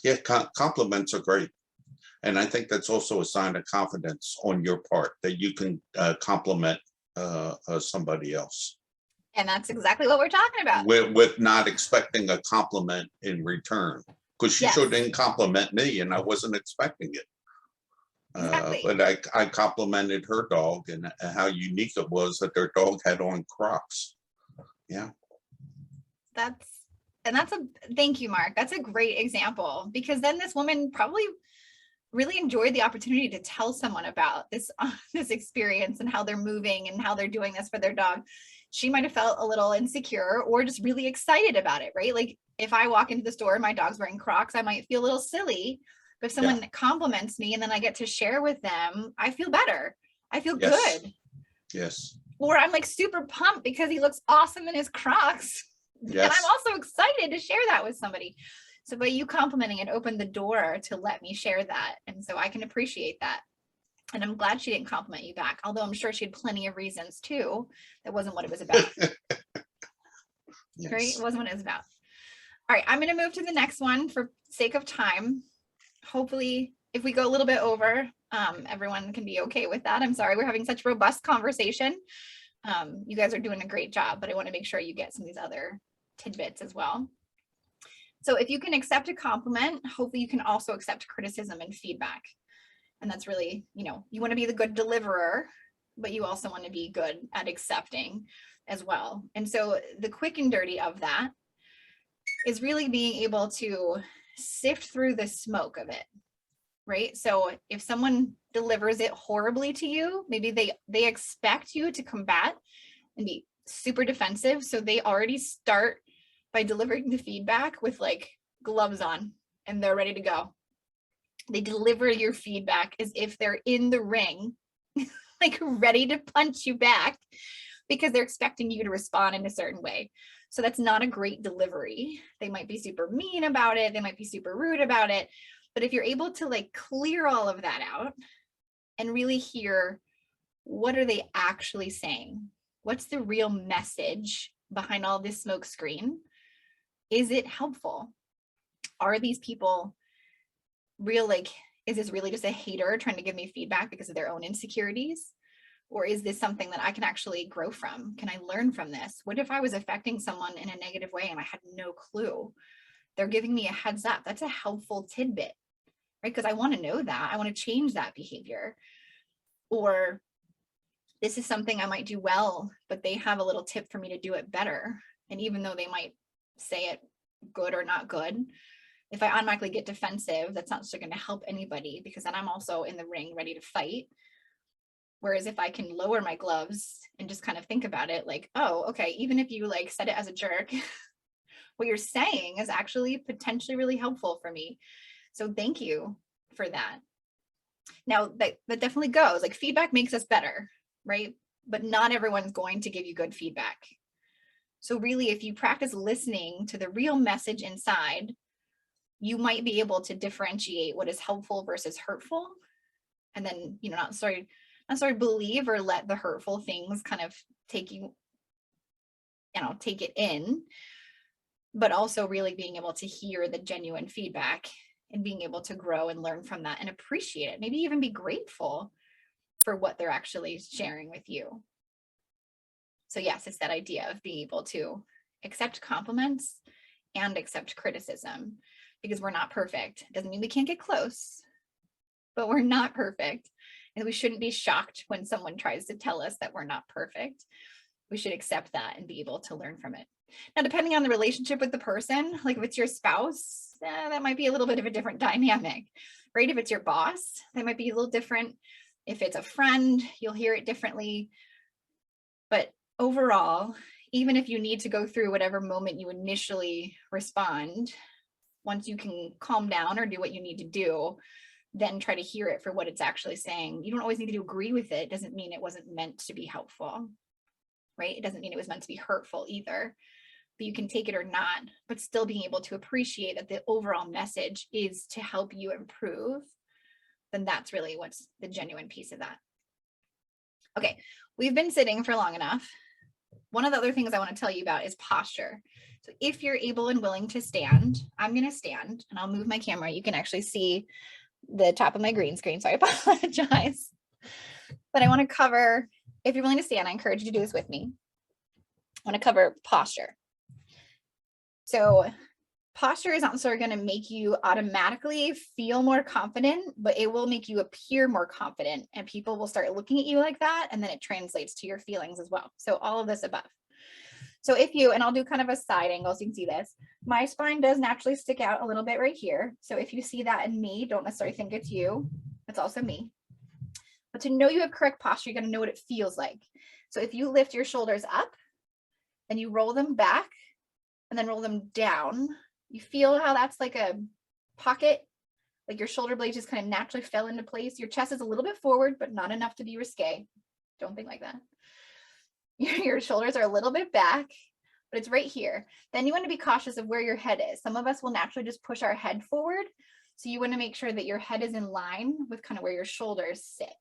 Yeah, compliments are great. And I think that's also a sign of confidence on your part that you can compliment somebody else And that's exactly what we're talking about. with not expecting a compliment in return. Because she sure Yes, didn't compliment me, and I wasn't expecting it. exactly. But I complimented her dog and how unique it was that their dog had on Crocs. Yeah. That's that's a thank you, Mark. That's a great example, because then this woman probably really enjoyed the opportunity to tell someone about this this experience and how they're moving and how they're doing this for their dog. She might have felt a little insecure or just really excited about it, right? Like if I walk into the store and my dog's wearing Crocs, I might feel a little silly. But if Yeah. someone compliments me and then I get to share with them, I feel better. I feel Yes. good. Yes. Or I'm like super pumped because he looks awesome in his Crocs. And I'm Yes. also excited to share that with somebody. So by you complimenting it opened the door to let me share that. And so I can appreciate that. And I'm glad she didn't compliment you back, although I'm sure she had plenty of reasons too. That wasn't what it was about, right? It Yes. wasn't what it was about. All right, I'm going to move to the next one for sake of time. Hopefully, if we go a little bit over, everyone can be okay with that. I'm sorry, we're having such robust conversation. You guys are doing a great job, but I want to make sure you get some of these other tidbits as well. So if you can accept a compliment, hopefully you can also accept criticism and feedback. And that's really, you know, you want to be the good deliverer, but you also want to be good at accepting as well. And so the quick and dirty of that is really being able to sift through the smoke of it, right? So if someone delivers it horribly to you, maybe they expect you to combat and be super defensive. So they already start by delivering the feedback with like gloves on and they're ready to go. They deliver your feedback as if they're in the ring, like ready to punch you back because they're expecting you to respond in a certain way. So that's not a great delivery. They might be super mean about it. They might be super rude about it. But if you're able to like clear all of that out and really hear, what are they actually saying? What's the real message behind all this smoke screen? Is it helpful? Are these people real, like, is this really just a hater trying to give me feedback because of their own insecurities? Or is this something that I can actually grow from? Can I learn from this? What if I was affecting someone in a negative way and I had no clue? They're giving me a heads up. That's a helpful tidbit, right? Because I want to know that. I want to change that behavior. Or this is something I might do well, but they have a little tip for me to do it better. And even though they might say it good or not good, if I automatically get defensive, that's not going to help anybody, because then I'm also in the ring ready to fight. Whereas if I can lower my gloves and just kind of think about it, like, oh, okay, even if you like said it as a jerk, what you're saying is actually potentially really helpful for me. So thank you for that. Now that definitely goes, like, feedback makes us better, right? But not everyone's going to give you good feedback. So really, if you practice listening to the real message inside, you might be able to differentiate what is helpful versus hurtful. And then, not believe or let the hurtful things kind of take it in, but also really being able to hear the genuine feedback and being able to grow and learn from that and appreciate it. Maybe even be grateful for what they're actually sharing with you. So yes, it's that idea of being able to accept compliments and accept criticism, because we're not perfect. Doesn't mean we can't get close, but we're not perfect. And we shouldn't be shocked when someone tries to tell us that we're not perfect. We should accept that and be able to learn from it. Now, depending on the relationship with the person, like if it's your spouse, that might be a little bit of a different dynamic, right? If it's your boss, that might be a little different. If it's a friend, you'll hear it differently. But overall, even if you need to go through whatever moment you initially respond, once you can calm down or do what you need to do, then try to hear it for what it's actually saying. You don't always need to agree with it. It doesn't mean it wasn't meant to be helpful, right? It doesn't mean it was meant to be hurtful either. But you can take it or not, but still being able to appreciate that the overall message is to help you improve. Then that's really what's the genuine piece of that. Okay, we've been sitting for long enough. One of the other things I want to tell you about is posture. So if you're able and willing to stand, I'm going to stand and I'll move my camera. You can actually see the top of my green screen, so I apologize. But I want to cover, if you're willing to stand, I encourage you to do this with me. I want to cover posture. So posture is not necessarily going to make you automatically feel more confident, but it will make you appear more confident, and people will start looking at you like that, and then it translates to your feelings as well. So all of this above. So if you, and I'll do kind of a side angle so you can see this, my spine does naturally stick out a little bit right here. So if you see that in me, don't necessarily think it's you, it's also me. But to know you have correct posture, you got to know what it feels like. So if you lift your shoulders up and you roll them back and then roll them down, you feel how that's like a pocket, like your shoulder blades just kind of naturally fell into place. Your chest is a little bit forward, but not enough to be risque. Don't think like that. Your shoulders are a little bit back, but it's right here. Then you want to be cautious of where your head is. Some of us will naturally just push our head forward. So you want to make sure that your head is in line with kind of where your shoulders sit.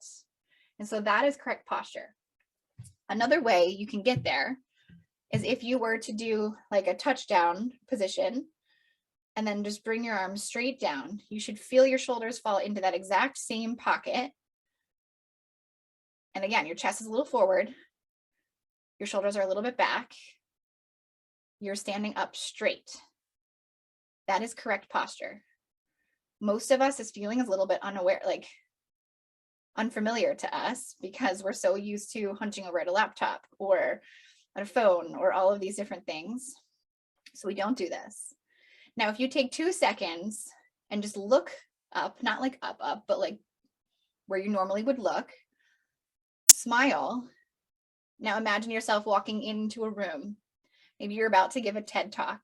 And so that is correct posture. Another way you can get there is if you were to do like a touchdown position and then just bring your arms straight down, you should feel your shoulders fall into that exact same pocket. And again, your chest is a little forward. Your shoulders are a little bit back. You're standing up straight. That is correct posture. Most of us, this feeling is a little bit unaware, like unfamiliar to us, because we're so used to hunching over at a laptop or at a phone or all of these different things. So we don't do this. Now, if you take 2 seconds and just look up, not like up, but like where you normally would look, smile. Now imagine yourself walking into a room. Maybe you're about to give a TED talk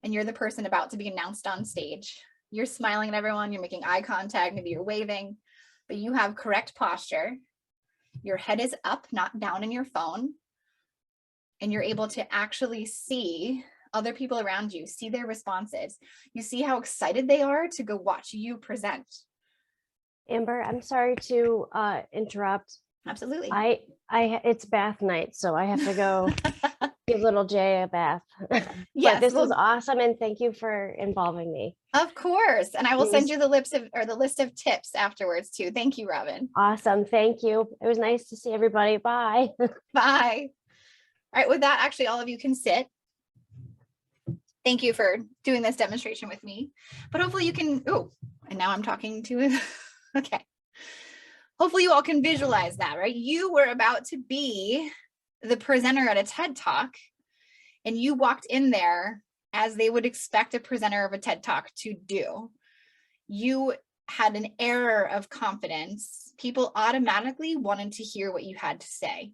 and you're the person about to be announced on stage. You're smiling at everyone, you're making eye contact, maybe you're waving, but you have correct posture. Your head is up, not down in your phone. And you're able to actually see other people around you, see their responses. You see how excited they are to go watch you present. Amber, I'm sorry to interrupt. Absolutely. It's bath night, so I have to go give little Jay a bath. Yes, But this was well, awesome, and thank you for involving me. of course. And I will It send was you the list of tips afterwards too. Thank you, Robin. awesome. Thank you. It was nice to see everybody. Bye. Bye. All right, with that, actually, all of you can sit. Thank you for doing this demonstration with me. But hopefully you can, oh, and now I'm talking to, okay. Hopefully you all can visualize that, right? You were about to be the presenter at a TED Talk, and you walked in there as they would expect a presenter of a TED Talk to do. You had an error of confidence, people automatically wanted to hear what you had to say.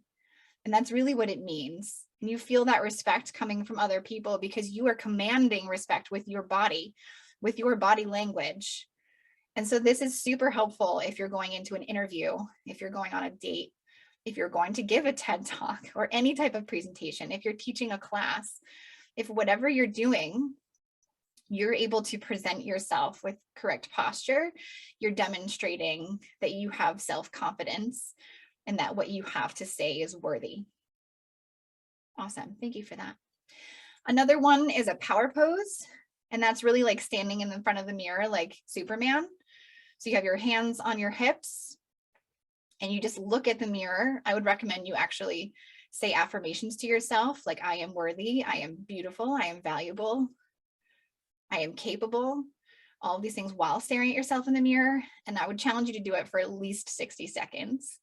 And that's really what it means. And you feel that respect coming from other people because you are commanding respect with your body language. And so this is super helpful if you're going into an interview, if you're going on a date, if you're going to give a TED Talk or any type of presentation, if you're teaching a class, if whatever you're doing, you're able to present yourself with correct posture, you're demonstrating that you have self-confidence and that what you have to say is worthy. Awesome. Thank you for that. Another one is a power pose. And that's really like standing in the front of the mirror like Superman. So you have your hands on your hips and you just look at the mirror. I would recommend you actually say affirmations to yourself, like I am worthy, I am beautiful, I am valuable, I am capable, all of these things while staring at yourself in the mirror. And I would challenge you to do it for at least 60 seconds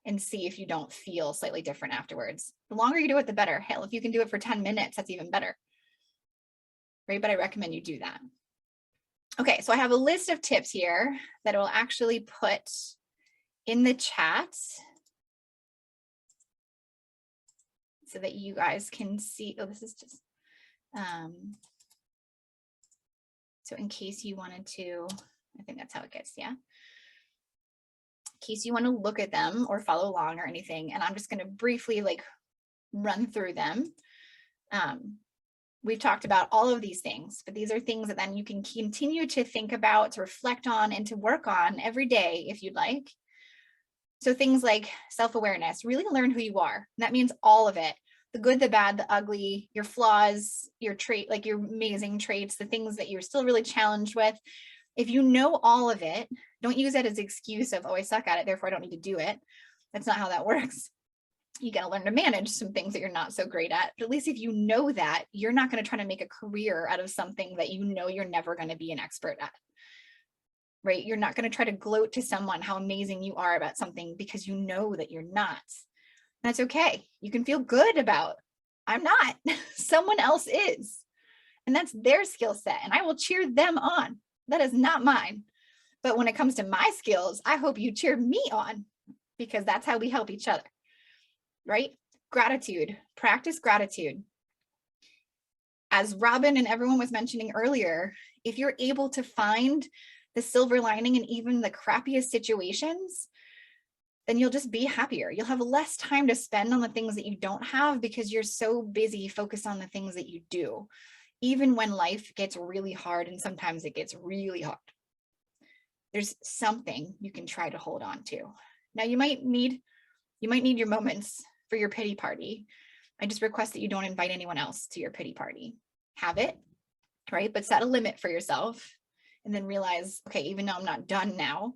and see if you don't feel slightly different afterwards. The longer you do it, the better. Hell, if you can do it for 10 minutes, that's even better. Right? But I recommend you do that. Okay, so I have a list of tips here that I will actually put in the chat so that you guys can see. Oh, this is just, so in case you wanted to, I think that's how it gets, yeah. In case you want to look at them or follow along or anything, and I'm just going to briefly like run through them. We've talked about all of these things, but these are things that then you can continue to think about, to reflect on, and to work on every day if you'd like. So things like self-awareness, really learn who you are. And that means all of it, the good, the bad, the ugly, your flaws, your trait, like your amazing traits, the things that you're still really challenged with. If you know all of it, don't use it as an excuse of, oh, I suck at it, therefore I don't need to do it. That's not how that works. You got to learn to manage some things that you're not so great at. But at least if you know that, you're not going to try to make a career out of something that you know you're never going to be an expert at. Right? You're not going to try to gloat to someone how amazing you are about something because you know that you're not. That's okay. You can feel good about, I'm not, someone else is. And that's their skill set. And I will cheer them on. That is not mine. But when it comes to my skills, I hope you cheer me on because that's how we help each other. Right? Gratitude, practice gratitude. As Robin and everyone was mentioning earlier, if you're able to find the silver lining in even the crappiest situations, then you'll just be happier. You'll have less time to spend on the things that you don't have because you're so busy focused on the things that you do, even when life gets really hard, and sometimes it gets really hard. There's something you can try to hold on to. Now you might need your moments for your pity party. I just request that you don't invite anyone else to your pity party. Have it, right? But set a limit for yourself and then realize, okay, even though I'm not done now,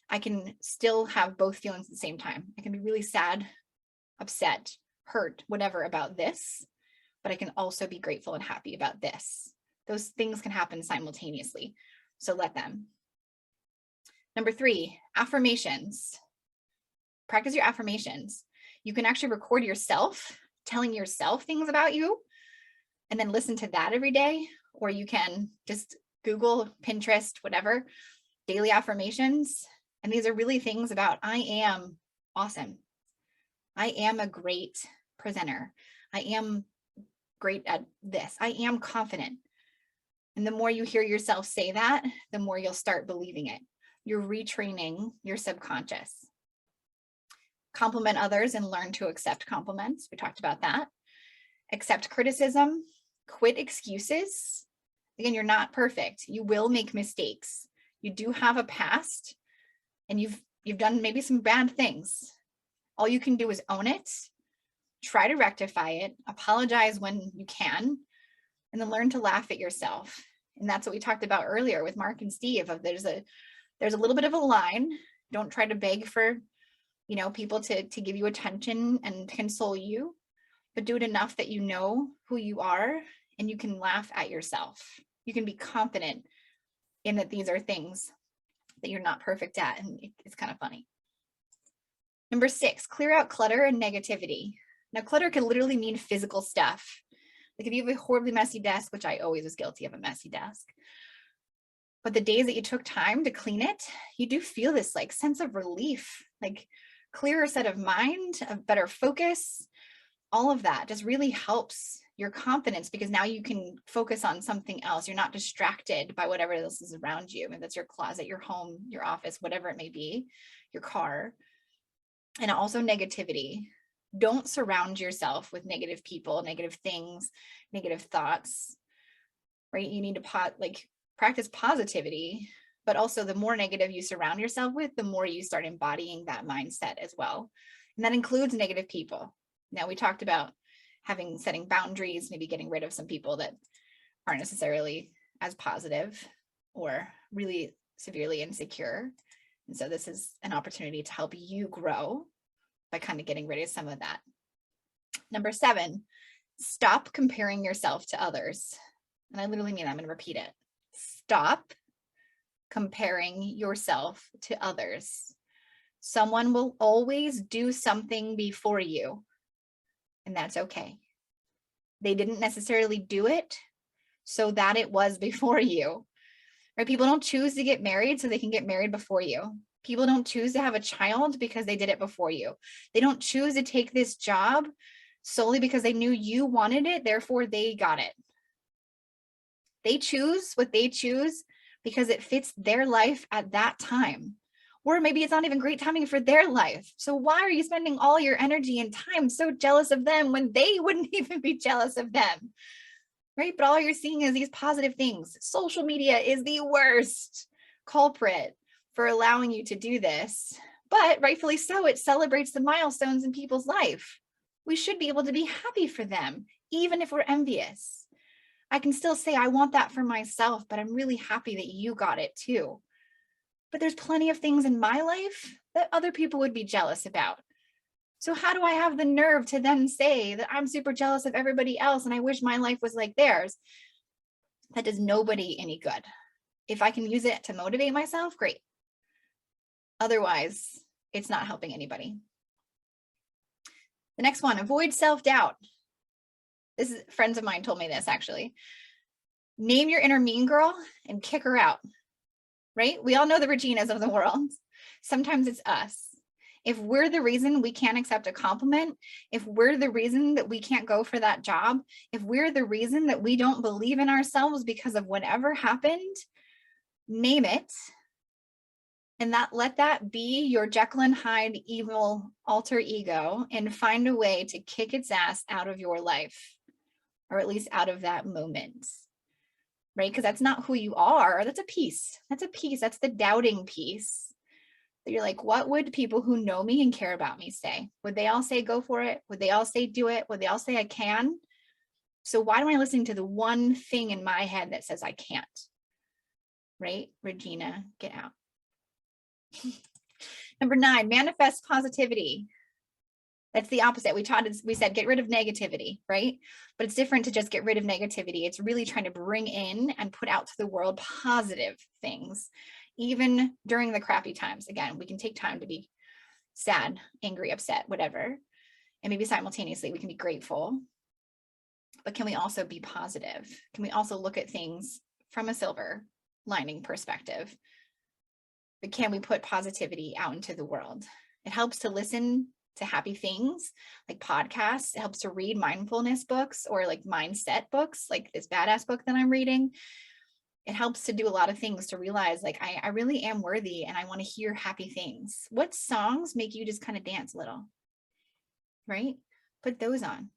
I can still have both feelings at the same time. I can be really sad, upset, hurt, whatever about this, but I can also be grateful and happy about this. Those things can happen simultaneously. So let them. Number 3, affirmations. Practice your affirmations. You can actually record yourself telling yourself things about you and then listen to that every day, or you can just Google, Pinterest, whatever, daily affirmations. And these are really things about, I am awesome. I am a great presenter. I am great at this. I am confident. And the more you hear yourself say that, the more you'll start believing it. You're retraining your subconscious. Compliment others and learn to accept compliments. We talked about that. Accept criticism, quit excuses. Again, you're not perfect. You will make mistakes. You do have a past and you've done maybe some bad things. All you can do is own it, try to rectify it, apologize when you can, and then learn to laugh at yourself. And that's what we talked about earlier with Mark and Steve of there's a little bit of a line. Don't try to beg for people to give you attention and console you, but do it enough that you know who you are and you can laugh at yourself. You can be confident in that these are things that you're not perfect at, and it's kind of funny. Number 6, clear out clutter and negativity. Now, clutter can literally mean physical stuff. Like if you have a horribly messy desk, which I always was guilty of a messy desk, But the days that you took time to clean it, you do feel this like sense of relief, like clearer set of mind, a better focus. All of that just really helps your confidence because now you can focus on something else. You're not distracted by whatever else is around you. Maybe that's your closet, your home, your office, whatever it may be, your car. And also negativity. Don't surround yourself with negative people, negative things, negative thoughts, right? You need to practice positivity, but also the more negative you surround yourself with, the more you start embodying that mindset as well. And that includes negative people. Now we talked about setting boundaries, maybe getting rid of some people that aren't necessarily as positive or really severely insecure. And so this is an opportunity to help you grow by kind of getting rid of some of that. Number 7, stop comparing yourself to others. And I literally mean, I'm going to repeat it. Stop comparing yourself to others. Someone will always do something before you, and that's okay. They didn't necessarily do it so that it was before you, right? People don't choose to get married so they can get married before you. People don't choose to have a child because they did it before you. They don't choose to take this job solely because they knew you wanted it, therefore they got it. They choose what they choose because it fits their life at that time. Or maybe it's not even great timing for their life. So why are you spending all your energy and time so jealous of them when they wouldn't even be jealous of them? Right? But all you're seeing is these positive things. Social media is the worst culprit for allowing you to do this. But rightfully so, it celebrates the milestones in people's life. We should be able to be happy for them, even if we're envious. I can still say, I want that for myself, but I'm really happy that you got it too. But there's plenty of things in my life that other people would be jealous about. So how do I have the nerve to then say that I'm super jealous of everybody else and I wish my life was like theirs? That does nobody any good. If I can use it to motivate myself, great. Otherwise, it's not helping anybody. The next one, avoid self-doubt. Friends of mine told me this actually. Name your inner mean girl and kick her out, right? We all know the Reginas of the world. Sometimes it's us. If we're the reason we can't accept a compliment, if we're the reason that we can't go for that job, if we're the reason that we don't believe in ourselves because of whatever happened, name it. And let that be your Jekyll and Hyde evil alter ego and find a way to kick its ass out of your life, or at least out of that moment, right? Because that's not who you are. That's a piece. That's a piece. That's the doubting piece. That you're like, what would people who know me and care about me say? Would they all say, go for it? Would they all say, do it? Would they all say, I can? So why am I listening to the one thing in my head that says I can't? Right? Regina, get out. Number 9, manifest positivity. That's the opposite. We said get rid of negativity, right? But it's different to just get rid of negativity. It's really trying to bring in and put out to the world positive things, even during the crappy times. Again, we can take time to be sad, angry, upset, whatever. And maybe simultaneously we can be grateful. But can we also be positive? Can we also look at things from a silver lining perspective? But can we put positivity out into the world? It helps to listen to happy things like podcasts. It helps to read mindfulness books or like mindset books, like this badass book that I'm reading. It helps to do a lot of things to realize like, I really am worthy and I want to hear happy things. What songs make you just kind of dance a little, right? Put those on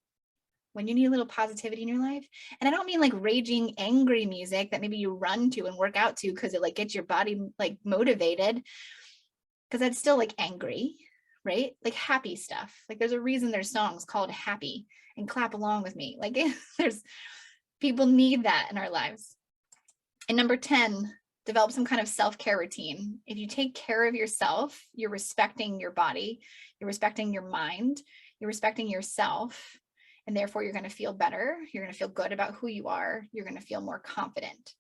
when you need a little positivity in your life. And I don't mean like raging, angry music that maybe you run to and work out to because it like gets your body like motivated, because that's still like angry, right? Like happy stuff. Like there's a reason there's songs called happy, and clap along with me. Like there's people need that in our lives. And number 10, develop some kind of self-care routine. If you take care of yourself, you're respecting your body, you're respecting your mind, you're respecting yourself. And therefore you're going to feel better. You're going to feel good about who you are. You're going to feel more confident.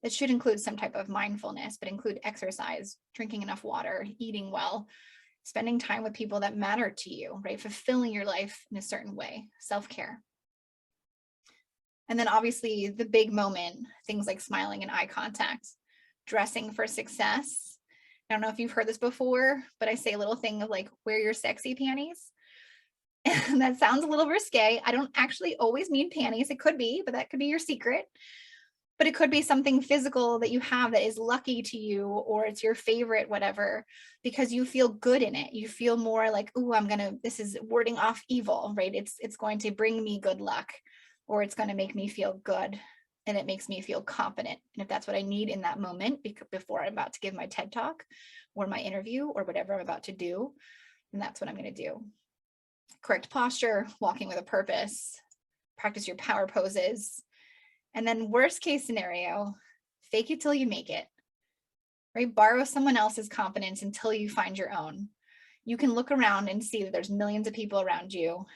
That should include some type of mindfulness, but include exercise, drinking enough water, eating well, spending time with people that matter to you, right? Fulfilling your life in a certain way, self-care. And then obviously the big moment, things like smiling and eye contact, dressing for success. I don't know if you've heard this before, but I say a little thing of like, wear your sexy panties. And that sounds a little risque. I don't actually always mean panties. It could be, but that could be your secret. But it could be something physical that you have that is lucky to you, or it's your favorite, whatever, because you feel good in it. You feel more like, oh, this is warding off evil, right? It's going to bring me good luck, or it's going to make me feel good. And it makes me feel confident. And if that's what I need in that moment, before I'm about to give my TED talk or my interview or whatever I'm about to do, then that's what I'm going to do. Correct posture, walking with a purpose, practice your power poses. And then worst case scenario, fake it till you make it, right? Borrow someone else's confidence until you find your own. You can look around and see that there's millions of people around you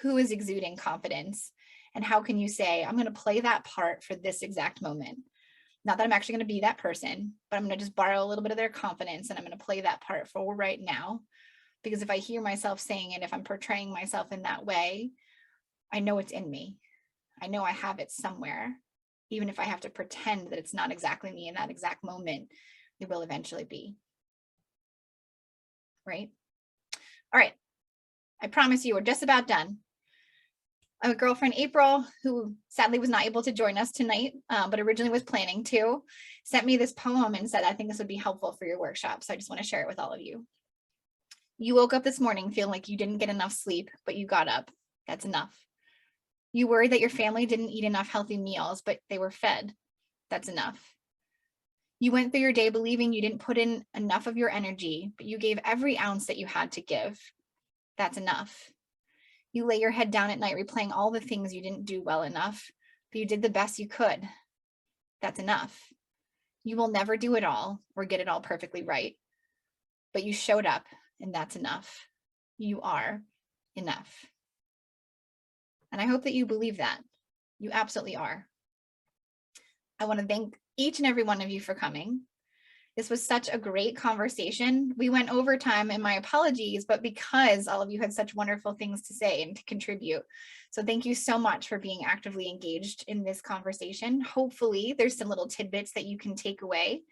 who is exuding confidence. And how can you say, I'm going to play that part for this exact moment? Not that I'm actually going to be that person, but I'm going to just borrow a little bit of their confidence and I'm going to play that part for right now. Because if I hear myself saying it, if I'm portraying myself in that way, I know it's in me. I know I have it somewhere. Even if I have to pretend that it's not exactly me in that exact moment, it will eventually be. Right? All right. I promise you, we're just about done. I have a girlfriend, April, who sadly was not able to join us tonight, but originally was planning to, sent me this poem and said, I think this would be helpful for your workshop. So I just want to share it with all of you. You woke up this morning feeling like you didn't get enough sleep, but you got up. That's enough. You worried that your family didn't eat enough healthy meals, but they were fed. That's enough. You went through your day believing you didn't put in enough of your energy, but you gave every ounce that you had to give. That's enough. You lay your head down at night replaying all the things you didn't do well enough, but you did the best you could. That's enough. You will never do it all or get it all perfectly right, but you showed up, and that's enough. You are enough. And I hope that you believe that. You absolutely are. I want to thank each and every one of you for coming. This was such a great conversation. We went over time, and my apologies, but because all of you had such wonderful things to say and to contribute. So thank you so much for being actively engaged in this conversation. Hopefully there's some little tidbits that you can take away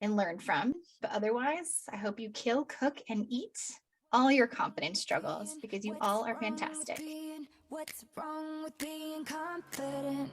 and learn from. But otherwise, I hope you kill, cook, and eat all your confidence struggles, because you all are fantastic. What's wrong with being confident?